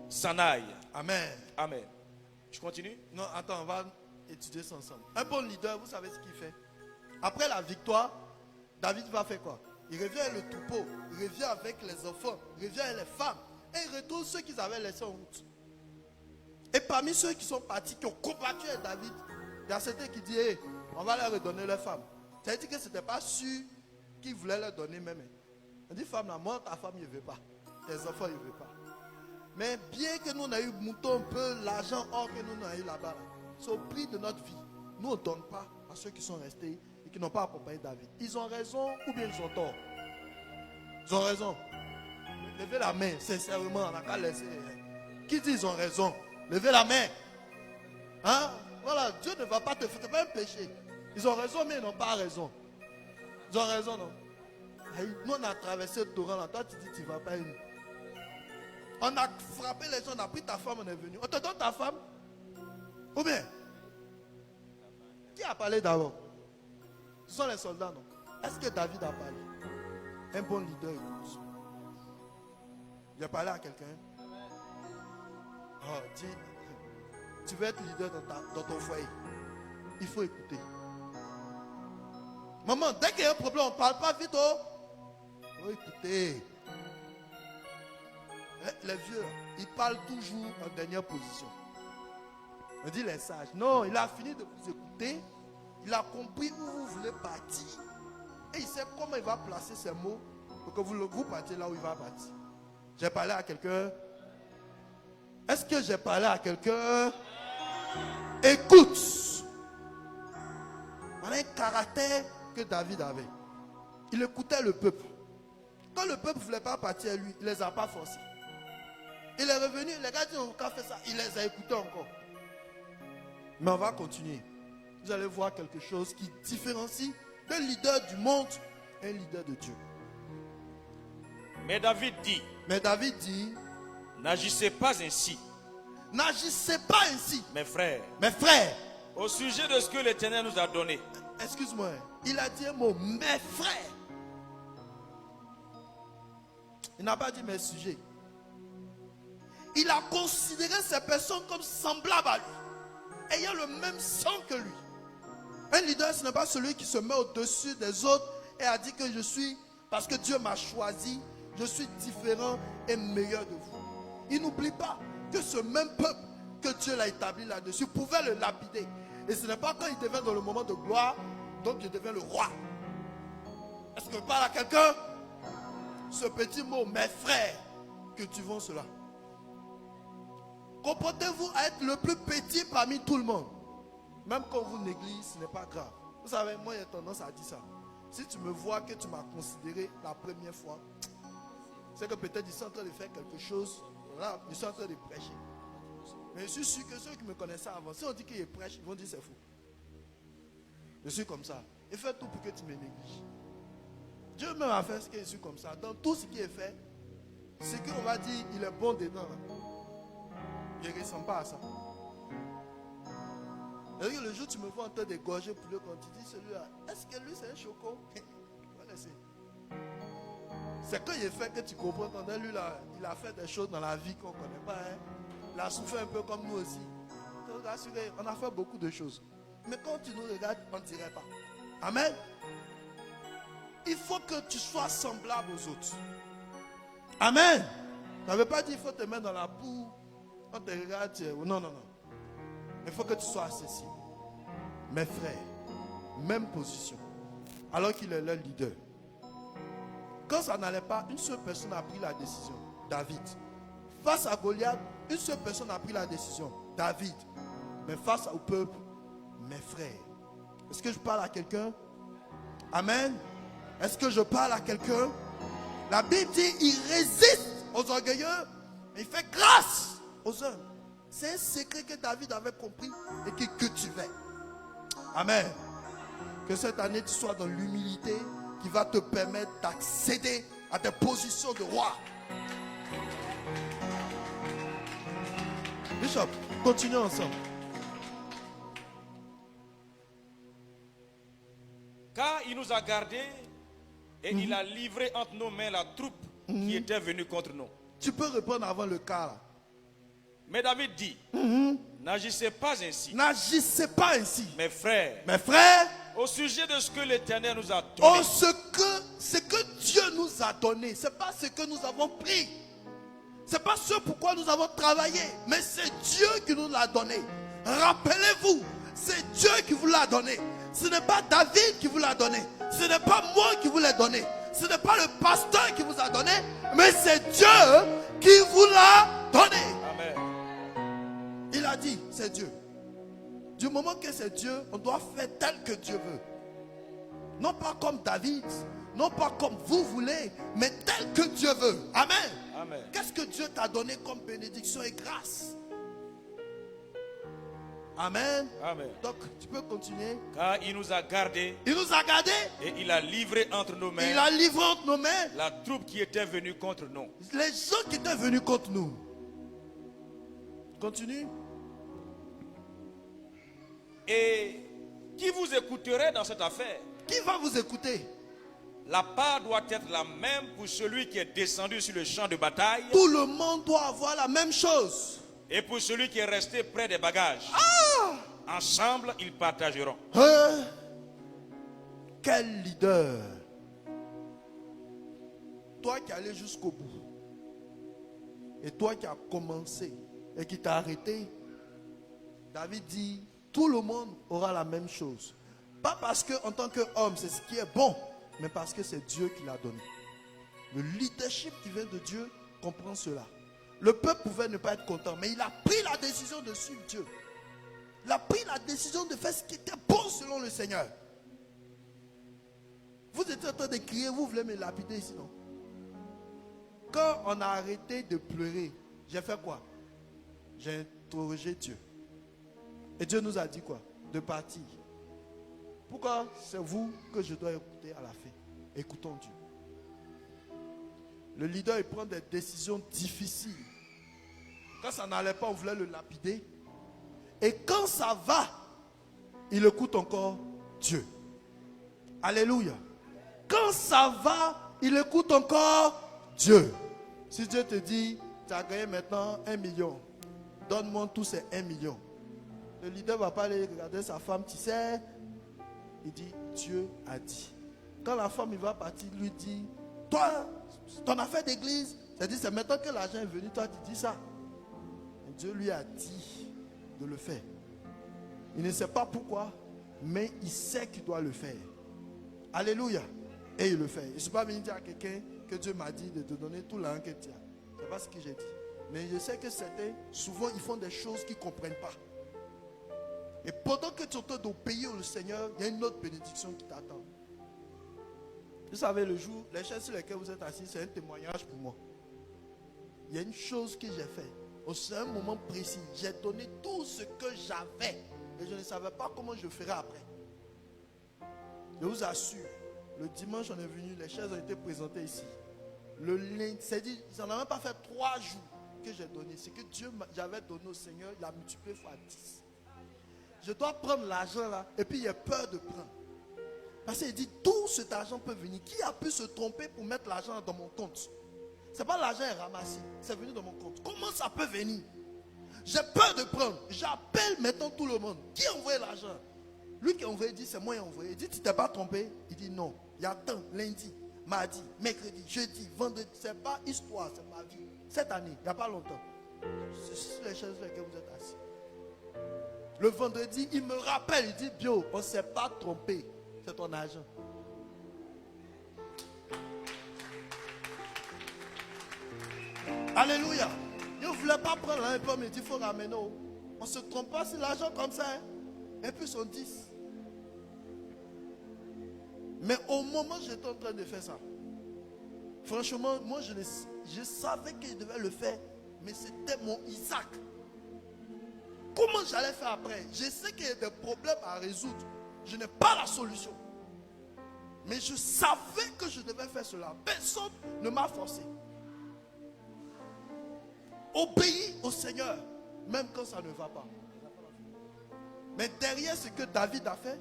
s'en aille. Amen. Amen. Je continue? Non, attends, on va étudier ça ensemble. Un bon leader, vous savez ce qu'il fait? Après la victoire, David va faire quoi? Il revient avec le troupeau, il revient avec les enfants, il revient avec les femmes, et il retourne ceux qu'ils avaient laissés en route. Et parmi ceux qui sont partis, qui ont combattu avec David, il y a certains qui disent hey, on va leur redonner leurs femmes. C'est-à-dire que ce n'était pas sûr qu'ils voulaient leur donner même. On dit femme, moi, ta femme, il ne veut pas. Tes enfants, il ne veut pas. Mais bien que nous, on a eu montons un peu l'argent or que nous, on a eu là-bas, c'est au prix de notre vie. Nous, on ne donne pas à ceux qui sont restés et qui n'ont pas accompagné David. Ils ont raison ou bien ils ont tort? Ils ont raison. Levez la main, sincèrement, on n'a qu'à laisser. Qui dit ils ont raison? Levez la main. Hein? Voilà, Dieu ne va pas te faire, c'est pas un péché. Ils ont raison, mais ils n'ont pas raison. Ils ont raison, non? Nous, on a traversé le torrent là. Toi, tu dis, tu ne vas pas aimer. On a frappé les gens, on a pris ta femme, on est venu. On te donne ta femme? Ou bien? Qui a parlé d'abord? Ce sont les soldats, non? Est-ce que David a parlé? Un bon leader, écoute. Il a parlé à quelqu'un? Oh, tu veux être leader dans ton foyer. Il faut écouter. Maman, dès qu'il y a un problème, on ne parle pas vite. Oh. Il faut écouter. Les vieux, ils parlent toujours en dernière position. On dit les sages. Non, il a fini de vous écouter. Il a compris où vous voulez partir. Et il sait comment il va placer ses mots pour que vous partiez là où il va partir. J'ai parlé à quelqu'un. Est-ce que j'ai parlé à quelqu'un? Écoute. Voilà un caractère que David avait. Il écoutait le peuple. Quand le peuple ne voulait pas partir à lui, il ne les a pas forcés. Il est revenu, les gars disent on va faire ça. Il les a écoutés encore. Mais on va continuer. Vous allez voir quelque chose qui différencie d'un leader du monde et un leader de Dieu. Mais David dit, n'agissez pas ainsi. N'agissez pas ainsi. Mes frères. Au sujet de ce que l'Éternel nous a donné. Excuse-moi. Il a dit un mot, mes frères. Il n'a pas dit mes sujets. Il a considéré ces personnes comme semblables à lui, ayant le même sang que lui. Un leader, ce n'est pas celui qui se met au-dessus des autres et a dit que je suis, parce que Dieu m'a choisi, je suis différent et meilleur de vous. Il n'oublie pas que ce même peuple que Dieu l'a établi là-dessus pouvait le lapider. Et ce n'est pas quand il devient dans le moment de gloire, donc il devient le roi. Est-ce que je parle à quelqu'un? ce petit mot, mes frères, cultivons cela. Comportez-vous à être le plus petit parmi tout le monde. Même quand on vous néglige, ce n'est pas grave. Vous savez, moi j'ai tendance à dire ça. Si tu me vois que tu m'as considéré la première fois, c'est que peut-être ils sont en train de faire quelque chose. Là, ils sont en train de prêcher. Mais je suis sûr que ceux qui me connaissaient avant, si on dit qu'ils prêchent, ils vont dire c'est faux. Je suis comme ça. Et fais tout pour que tu me négliges. Dieu même a fait ce que je suis comme ça. Dans tout ce qui est fait, ce qu'on va dire, il est bon dedans. Il ne ressemble pas à ça. Et le jour où tu me vois en train d'égorger pour le quand tu dis celui-là, est-ce que lui c'est un choco? C'est quand il est fait que tu comprends. Lui là, il a fait des choses dans la vie qu'on ne connaît pas. Hein. Il a souffert un peu comme nous aussi. Donc, rassurez, on a fait beaucoup de choses. Mais quand tu nous regardes, on ne dirait pas. Amen. Il faut que tu sois semblable aux autres. Amen. Ça ne veut pas dire qu'il faut te mettre dans la boue. On te regarde. Non, non, non. Il faut que tu sois accessible. Mes frères, même position. Alors qu'il est leur leader. Quand ça n'allait pas, une seule personne a pris la décision. David. Face à Goliath, une seule personne a pris la décision. David. Mais face au peuple, mes frères. Est-ce que je parle à quelqu'un? Amen. Est-ce que je parle à quelqu'un? La Bible dit, il résiste aux orgueilleux, mais il fait grâce aux hommes. C'est un secret que David avait compris et qu'il cultivait. Amen. Que cette année, tu sois dans l'humilité qui va te permettre d'accéder à des positions de roi. Bishop, continuons ensemble. Car il nous a gardés et il a livré entre nos mains la troupe qui était venue contre nous. Tu peux répondre avant le cas là. Mais David dit, n'agissez pas ainsi. N'agissez pas ainsi. Mes frères, au sujet de ce que l'Éternel nous a donné. Ce que Dieu nous a donné, ce n'est pas ce que nous avons pris. Ce n'est pas ce pourquoi nous avons travaillé. Mais c'est Dieu qui nous l'a donné. Rappelez-vous, c'est Dieu qui vous l'a donné. Ce n'est pas David qui vous l'a donné. Ce n'est pas moi qui vous l'ai donné. Ce n'est pas le pasteur qui vous a donné. Mais c'est Dieu qui vous l'a donné. Amen. Il a dit, c'est Dieu. Du moment que c'est Dieu, on doit faire tel que Dieu veut. Non pas comme David, non pas comme vous voulez, mais tel que Dieu veut. Amen. Amen. Qu'est-ce que Dieu t'a donné comme bénédiction et grâce? Amen. Amen. Donc, tu peux continuer. Car il nous a gardés. Il nous a gardés. Et il a livré entre nos mains. Il a livré entre nos mains la troupe qui était venue contre nous. Les gens qui étaient venus contre nous. Continue. Et qui vous écouterait dans cette affaire? Qui va vous écouter? La part doit être la même pour celui qui est descendu sur le champ de bataille. Tout le monde doit avoir la même chose. Et pour celui qui est resté près des bagages. Ensemble, ils partageront. Quel leader! Toi qui es allé jusqu'au bout. Et toi qui as commencé et qui t'as arrêté. David dit, tout le monde aura la même chose. Pas parce que en tant qu'homme, c'est ce qui est bon, mais parce que c'est Dieu qui l'a donné. Le leadership qui vient de Dieu comprend cela. Le peuple pouvait ne pas être content, mais il a pris la décision de suivre Dieu. Il a pris la décision de faire ce qui était bon selon le Seigneur. Vous êtes en train de crier, vous voulez me lapider ici, non? Quand on a arrêté de pleurer, j'ai fait quoi? J'ai interrogé Dieu. Et Dieu nous a dit quoi? De partir. Pourquoi c'est vous que je dois écouter à la fin? Écoutons Dieu. Le leader, il prend des décisions difficiles. Quand ça n'allait pas, on voulait le lapider. Et quand ça va, il écoute encore Dieu. Alléluia. Quand ça va, il écoute encore Dieu. Si Dieu te dit, tu as gagné maintenant 1 million, donne-moi tous ces 1 million. Le leader ne va pas aller regarder sa femme, tu sais. Il dit, Dieu a dit. Quand la femme il va partir, lui dit, toi, ton affaire d'église, c'est maintenant que l'argent est venu, toi tu dis ça. Et Dieu lui a dit de le faire. Il ne sait pas pourquoi, mais il sait qu'il doit le faire. Alléluia. Et il le fait. Je ne suis pas venu dire à quelqu'un que Dieu m'a dit de te donner tout l'argent que tu as. Ce n'est pas ce que j'ai dit. Mais je sais que certains, souvent, ils font des choses qu'ils ne comprennent pas. Et pendant que tu es en train d'obéir au Seigneur, il y a une autre bénédiction qui t'attend. Vous savez, le jour, les chaises sur lesquelles vous êtes assis, c'est un témoignage pour moi. Il y a une chose que j'ai faite. Au un moment précis, j'ai donné tout ce que j'avais. Et je ne savais pas comment je ferais après. Je vous assure, le dimanche, on est venu, les chaises ont été présentées ici. Le lundi, c'est-à-dire, ça n'a même pas fait 3 jours que j'ai donné. C'est que Dieu j'avais donné au Seigneur, il a multiplié fois 10. Je dois prendre l'argent là, et puis il a peur de prendre. Parce qu'il dit, tout cet argent peut venir. Qui a pu se tromper pour mettre l'argent dans mon compte? Ce n'est pas l'argent est ramassé, c'est venu dans mon compte. Comment ça peut venir? J'ai peur de prendre. J'appelle maintenant tout le monde. Qui a envoyé l'argent? Lui qui a envoyé dit, c'est moi qui ai envoyé. Il dit, tu ne t'es pas trompé? Il dit, non. Il y a tant, lundi, mardi, mercredi, jeudi, vendredi. Ce n'est pas histoire, c'est ma vie. Cette année, il n'y a pas longtemps. C'est sur les chaises sur lesquelles vous êtes assis. Le vendredi, il me rappelle, il dit, Bio, on ne s'est pas trompé. C'est ton argent. Alléluia. Il ne voulait pas prendre un peu, mais il dit, il faut ramener. On ne se trompe pas sur l'argent comme ça. Hein? Et puis son 10. Mais au moment où j'étais en train de faire ça, franchement, moi je savais qu'il devait le faire, mais c'était mon Isaac. Comment j'allais faire après? Je sais qu'il y a des problèmes à résoudre. Je n'ai pas la solution. Mais je savais que je devais faire cela. Personne ne m'a forcé. Obéis au Seigneur, même quand ça ne va pas. Mais derrière ce que David a fait,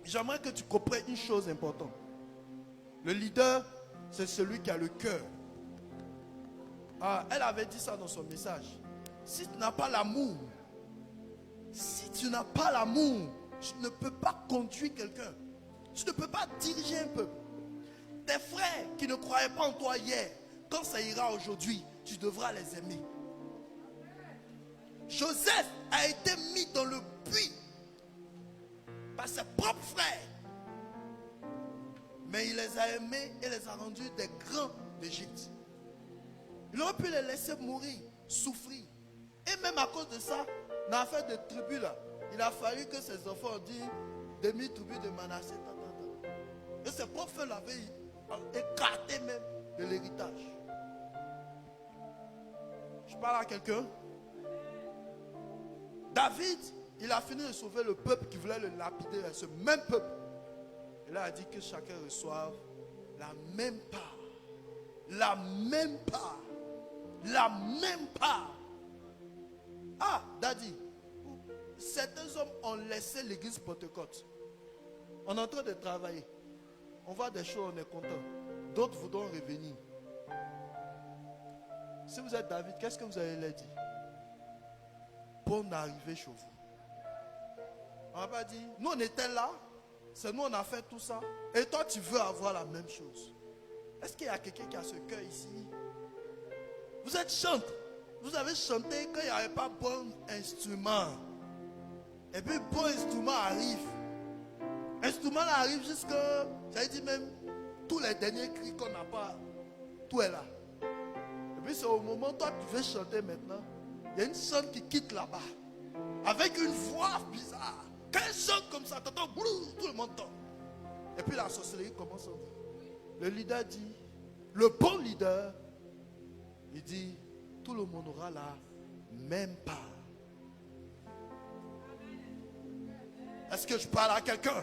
j'aimerais que tu comprennes une chose importante. Le leader, c'est celui qui a le cœur. Ah, elle avait dit ça dans son message. Si tu n'as pas l'amour, tu ne peux pas conduire quelqu'un. Tu ne peux pas diriger un peuple. Tes frères qui ne croyaient pas en toi hier, quand ça ira aujourd'hui, tu devras les aimer. Joseph a été mis dans le puits par ses propres frères. Mais il les a aimés et les a rendus des grands d'Égypte. Il aurait pu les laisser mourir, souffrir. Et même à cause de ça, dans l'affaire de tribu là, il a fallu que ses enfants disent demi-tribu de Manassé. Et ses propres frères l'avaient écarté même de l'héritage. Je parle à quelqu'un. David, il a fini de sauver le peuple qui voulait le lapider, ce même peuple. Et là, il a dit que chacun reçoive la même part. La même part. La même part. Ah, Daddy, certains hommes ont laissé l'église Pentecôte. On est en train de travailler. On voit des choses, on est content. D'autres voudront revenir. Si vous êtes David, qu'est-ce que vous allez leur dire? Bonne arrivée chez vous. On n'a pas dit, nous on était là, c'est nous on a fait tout ça. Et toi tu veux avoir la même chose. Est-ce qu'il y a quelqu'un qui a ce cœur ici? Vous êtes chanteur. Vous avez chanté qu'il n'y avait pas bon instrument. Et puis bon instrument arrive. Instrument arrive jusqu'à, ça dit même, tous les derniers cris qu'on n'a pas, tout est là. Et puis c'est au moment où toi tu veux chanter maintenant, il y a une sonne qui quitte là-bas. Avec une voix bizarre. Quand elle chante comme ça, t'entends, tout le monde tombe. Et puis la sorcellerie commence. Le leader dit, le bon leader, il dit, tout le monde aura la même part. Est-ce que je parle à quelqu'un?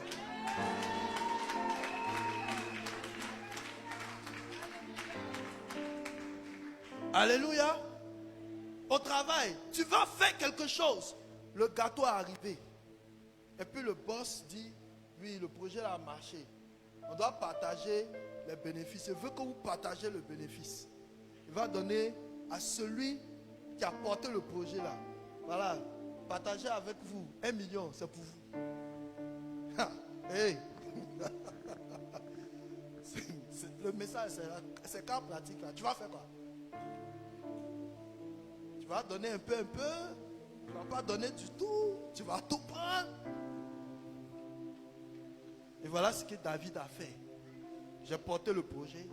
Alléluia. Au travail, tu vas faire quelque chose. Le gâteau est arrivé. Et puis le boss dit, oui, le projet a marché. On doit partager les bénéfices. Il veut que vous partagez le bénéfice. Il va donner à celui qui a porté le projet là. Voilà, partagez avec vous. 1 million, c'est pour vous. Hey. Le message, c'est quand pratique là. Tu vas faire quoi? Tu vas donner un peu. Tu ne vas pas donner du tout. Tu vas tout prendre. Et voilà ce que David a fait. J'ai porté le projet.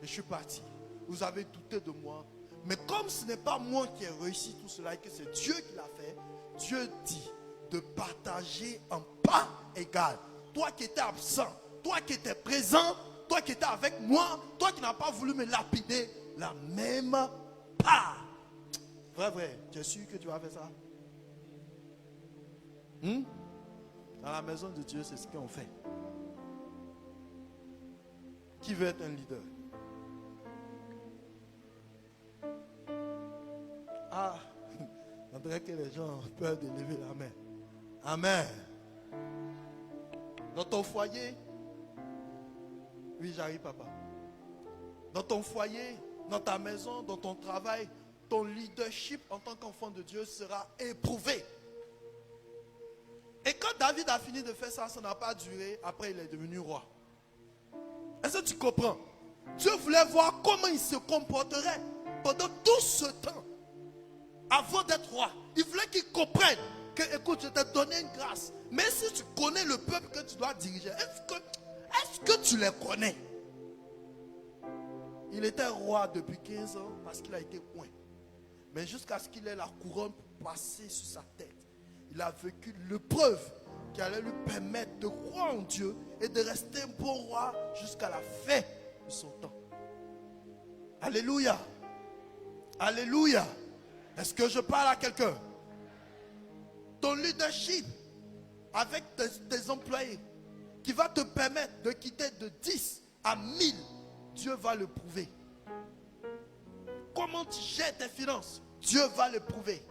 et je suis parti. Vous avez douté de moi. Mais comme ce n'est pas moi qui ai réussi tout cela et que c'est Dieu qui l'a fait, Dieu dit de partager en part égale. Toi qui étais absent, toi qui étais présent, toi qui étais avec moi, toi qui n'as pas voulu me lapider, la même part. Vrai, tu es sûr que tu vas faire ça? Dans la maison de Dieu, c'est ce qu'on fait. Qui veut être un leader? Ah, on dirait que les gens ont peur de lever la main. Amen. Dans ton foyer, oui, j'arrive, papa. Dans ton foyer, dans ta maison, dans ton travail, ton leadership en tant qu'enfant de Dieu sera éprouvé. Et quand David a fini de faire ça, ça n'a pas duré. Après, il est devenu roi. Est-ce que tu comprends? Dieu voulait voir comment il se comporterait pendant tout ce temps avant d'être roi. Il voulait qu'il comprenne que, écoute, je t'ai donné une grâce. Mais si tu connais le peuple que tu dois diriger, est-ce que tu les connais? Il était roi depuis 15 ans parce qu'il a été oint. Mais jusqu'à ce qu'il ait la couronne pour passer sur sa tête, il a vécu l'épreuve qui allait lui permettre de croire en Dieu et de rester un bon roi jusqu'à la fin de son temps. Alléluia. Alléluia. Est-ce que je parle à quelqu'un? Ton leadership avec tes employés qui va te permettre de quitter de 10 à 1000, Dieu va le prouver. Comment tu gères tes finances? Dieu va le prouver.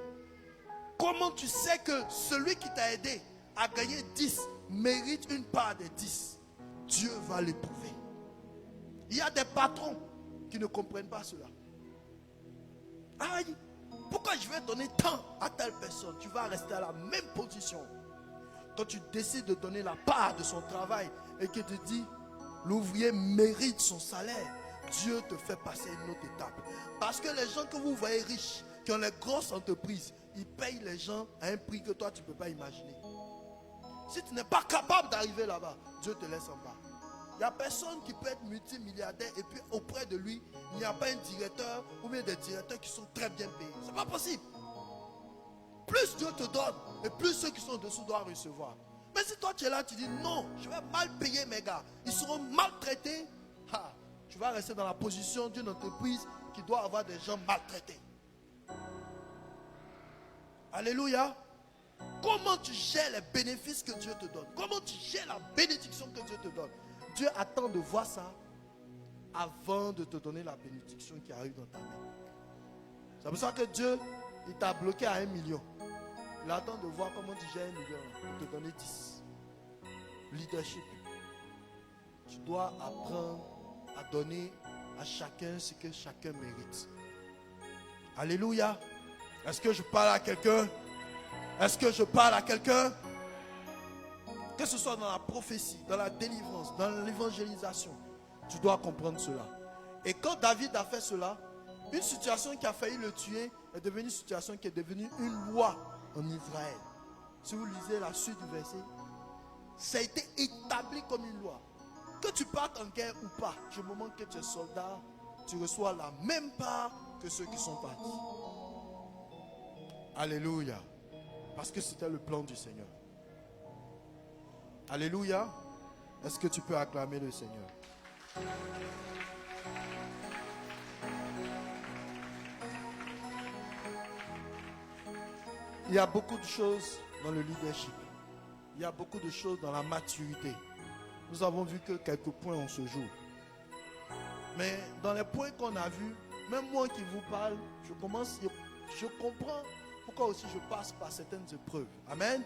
Comment tu sais que celui qui t'a aidé à gagner 10 mérite une part des 10? Dieu va le prouver. Il y a des patrons qui ne comprennent pas cela. Aïe, pourquoi je vais donner tant à telle personne? Tu vas rester à la même position. Quand tu décides de donner la part de son travail et que tu dis l'ouvrier mérite son salaire, Dieu te fait passer une autre étape. Parce que les gens que vous voyez riches, qui ont les grosses entreprises, ils payent les gens à un prix que toi tu ne peux pas imaginer. Si tu n'es pas capable d'arriver là-bas, Dieu te laisse en bas. Il n'y a personne qui peut être multimilliardaire et puis auprès de lui, il n'y a pas un directeur ou bien des directeurs qui sont très bien payés. Ce n'est pas possible. Plus Dieu te donne et plus ceux qui sont en dessous doivent recevoir. Mais si toi tu es là, tu dis non, je vais mal payer mes gars, ils seront maltraités. Tu vas rester dans la position d'une entreprise qui doit avoir des gens maltraités. Alléluia. Comment tu gères les bénéfices que Dieu te donne? Comment tu gères la bénédiction que Dieu te donne? Dieu attend de voir ça avant de te donner la bénédiction qui arrive dans ta main. C'est pour ça que Dieu, il t'a bloqué à 1 million. Il attend de voir comment tu gères 1 million pour te donner 10. Leadership. Tu dois apprendre à donner à chacun ce que chacun mérite. Alléluia. Est-ce que je parle à quelqu'un? Est-ce que je parle à quelqu'un? Que ce soit dans la prophétie, dans la délivrance, dans l'évangélisation, tu dois comprendre cela. Et quand David a fait cela, une situation qui a failli le tuer est devenue une situation qui est devenue une loi en Israël. Si vous lisez la suite du verset, ça a été établi comme une loi. Que tu partes en guerre ou pas, du moment que tu es soldat, tu reçois la même part que ceux qui sont partis. Alléluia. Parce que c'était le plan du Seigneur. Alléluia. Est-ce que tu peux acclamer le Seigneur? Il y a beaucoup de choses dans le leadership. Il y a beaucoup de choses dans la maturité. Nous avons vu que quelques points en ce jour. Mais dans les points qu'on a vus, même moi qui vous parle, je comprends pourquoi aussi je passe par certaines épreuves. Amen.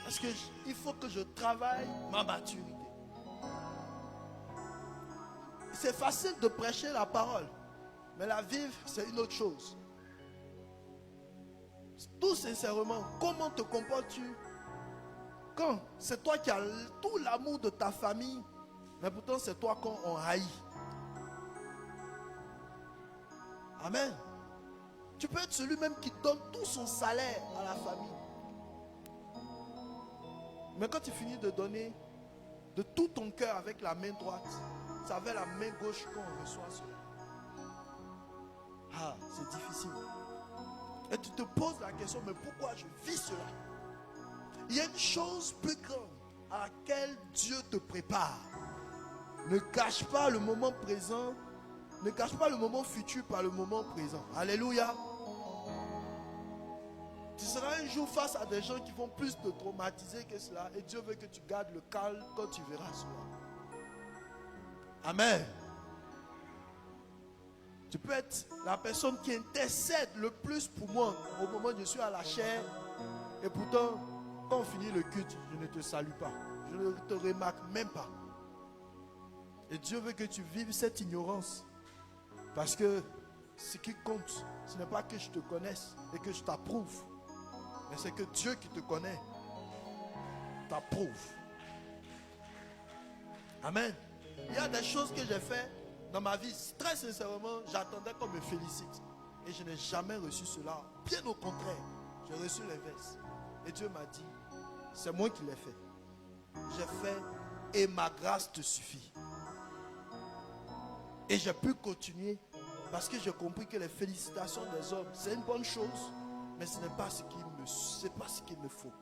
Parce qu'il faut que je travaille ma maturité. C'est facile de prêcher la parole, mais la vivre, c'est une autre chose. Tout sincèrement, comment te comportes-tu quand c'est toi qui as tout l'amour de ta famille, mais pourtant c'est toi qu'on haït? Amen. Tu peux être celui-même qui donne tout son salaire à la famille. Mais quand tu finis de donner de tout ton cœur avec la main droite, c'est avec la main gauche qu'on reçoit cela. Ah, c'est difficile. Et tu te poses la question, mais pourquoi je vis cela? Il y a une chose plus grande à laquelle Dieu te prépare. Ne cache pas le moment présent, ne cache pas le moment futur par le moment présent. Alléluia. Tu seras un jour face à des gens qui vont plus te traumatiser que cela. Et Dieu veut que tu gardes le calme quand tu verras cela. Amen. Tu peux être la personne qui intercède le plus pour moi au moment où je suis à la chair. Et pourtant, quand on finit le culte, je ne te salue pas. Je ne te remarque même pas. Et Dieu veut que tu vives cette ignorance. Parce que ce qui compte, ce n'est pas que je te connaisse et que je t'approuve. Mais c'est que Dieu qui te connaît t'approuve. Amen. Il y a des choses que j'ai faites dans ma vie, très sincèrement, j'attendais qu'on me félicite. Et je n'ai jamais reçu cela. Bien au contraire, j'ai reçu l'inverse. Et Dieu m'a dit, c'est moi qui l'ai fait. J'ai fait et ma grâce te suffit. Et j'ai pu continuer parce que j'ai compris que les félicitations des hommes, c'est une bonne chose, mais ce n'est pas ce qu'il me faut.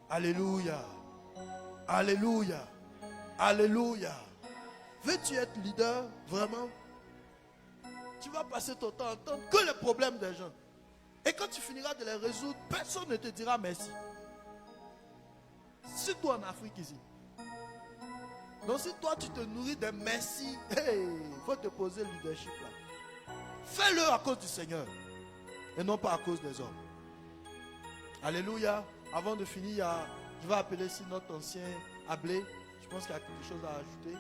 Alléluia. Alléluia. Alléluia. Veux-tu être leader, vraiment? Tu vas passer ton temps à entendre que les problèmes des gens. Et quand tu finiras de les résoudre, personne ne te dira merci. Surtout en Afrique ici. Donc si toi tu te nourris de merci, il faut te poser le leadership là. Fais-le à cause du Seigneur. Et non pas à cause des hommes. Alléluia. Avant de finir, je vais appeler ici notre ancien Ablé. Je pense qu'il y a quelque chose à ajouter.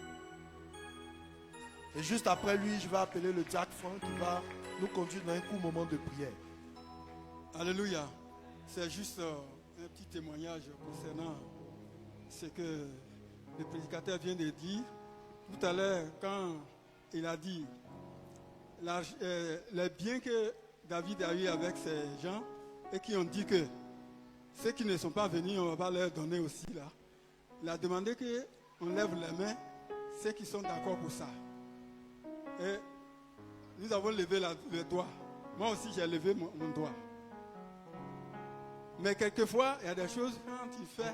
Et juste après lui, je vais appeler le diacre Franck qui va nous conduire dans un court moment de prière. Alléluia. C'est juste un petit témoignage concernant ce que le prédicateur vient de dire. Tout à l'heure, quand il a dit les biens que David a eu avec ces gens et qui ont dit que ceux qui ne sont pas venus, on va leur donner aussi là. Il a demandé qu'on lève les mains, ceux qui sont d'accord pour ça. Et nous avons levé le doigt. Moi aussi, j'ai levé mon doigt. Mais quelquefois, il y a des choses, quand tu fais,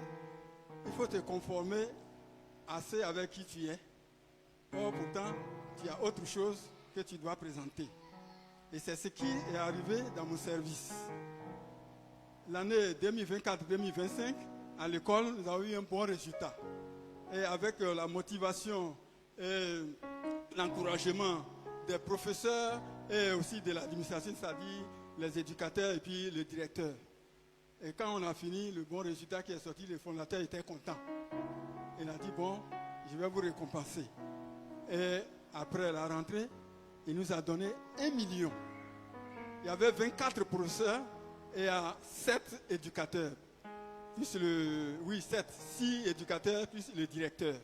il faut te conformer assez avec qui tu es. Or, pourtant, tu as autre chose que tu dois présenter. Et c'est ce qui est arrivé dans mon service. L'année 2024-2025, à l'école, nous avons eu un bon résultat. Et avec la motivation et l'encouragement des professeurs et aussi de l'administration, c'est-à-dire les éducateurs et puis le directeur. Et quand on a fini, le bon résultat qui est sorti, le fondateur était content. Il a dit, bon, je vais vous récompenser. Et après la rentrée, il nous a donné 1 million. Il y avait 24 professeurs et 7 éducateurs. Plus 6 éducateurs plus le directeur.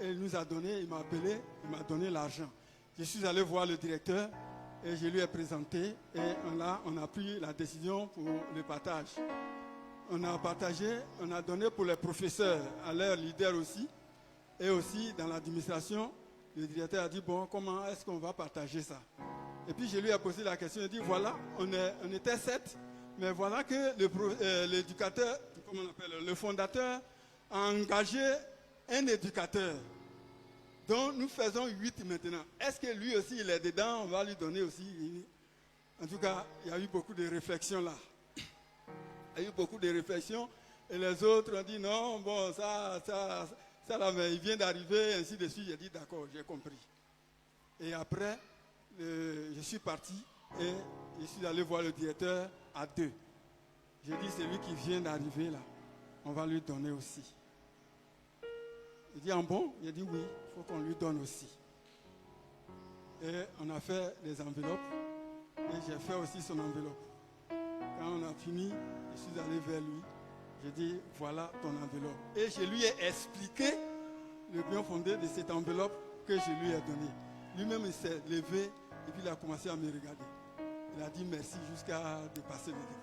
Et il nous a donné, il m'a appelé, il m'a donné l'argent. Je suis allé voir le directeur et je lui ai présenté et on a pris la décision pour le partage. On a partagé, on a donné pour les professeurs, à leurs leaders aussi, et aussi dans l'administration. Le directeur a dit, bon, comment est-ce qu'on va partager ça? Et puis je lui ai posé la question, il a dit, voilà, on était 7, mais voilà que l'éducateur, comment on appelle, le fondateur a engagé un éducateur. Donc nous faisons 8 maintenant. Est-ce que lui aussi il est dedans? On va lui donner aussi. En tout cas, il y a eu beaucoup de réflexions là. Il y a eu beaucoup de réflexions. Et les autres ont dit non, bon, ça là, mais il vient d'arriver, ainsi de suite. J'ai dit d'accord, j'ai compris. Et après, je suis parti et je suis allé voir le directeur à 2. J'ai dit, c'est lui qui vient d'arriver là. On va lui donner aussi. Il dit, ah bon? J'ai dit, oui, il faut qu'on lui donne aussi. Et on a fait les enveloppes. Et j'ai fait aussi son enveloppe. Quand on a fini, je suis allé vers lui. J'ai dit, voilà ton enveloppe. Et je lui ai expliqué le bien fondé de cette enveloppe que je lui ai donnée. Lui-même, il s'est levé et puis il a commencé à me regarder. Il a dit merci jusqu'à dépasser le degré.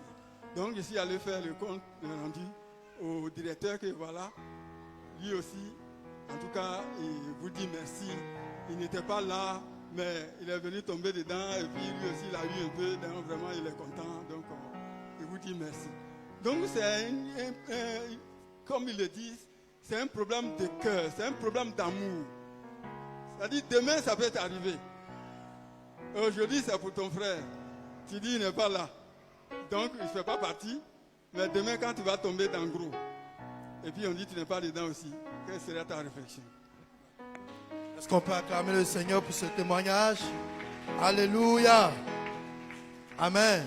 Donc, je suis allé faire le compte rendu au directeur que voilà, lui aussi, En tout cas, il vous dit merci. Il n'était pas là, mais il est venu tomber dedans et puis lui aussi il a eu un peu, donc vraiment il est content. Donc il vous dit merci. Donc c'est comme il le dit, c'est un problème de cœur, c'est un problème d'amour. C'est-à-dire demain ça peut t'arriver. Aujourd'hui c'est pour ton frère. Tu dis il n'est pas là. Donc il ne fait pas partie. Mais demain quand tu vas tomber dans le gros, et puis on dit tu n'es pas dedans aussi, quelle serait ta réflexion? Est-ce qu'on peut acclamer le Seigneur pour ce témoignage? Alléluia. Amen.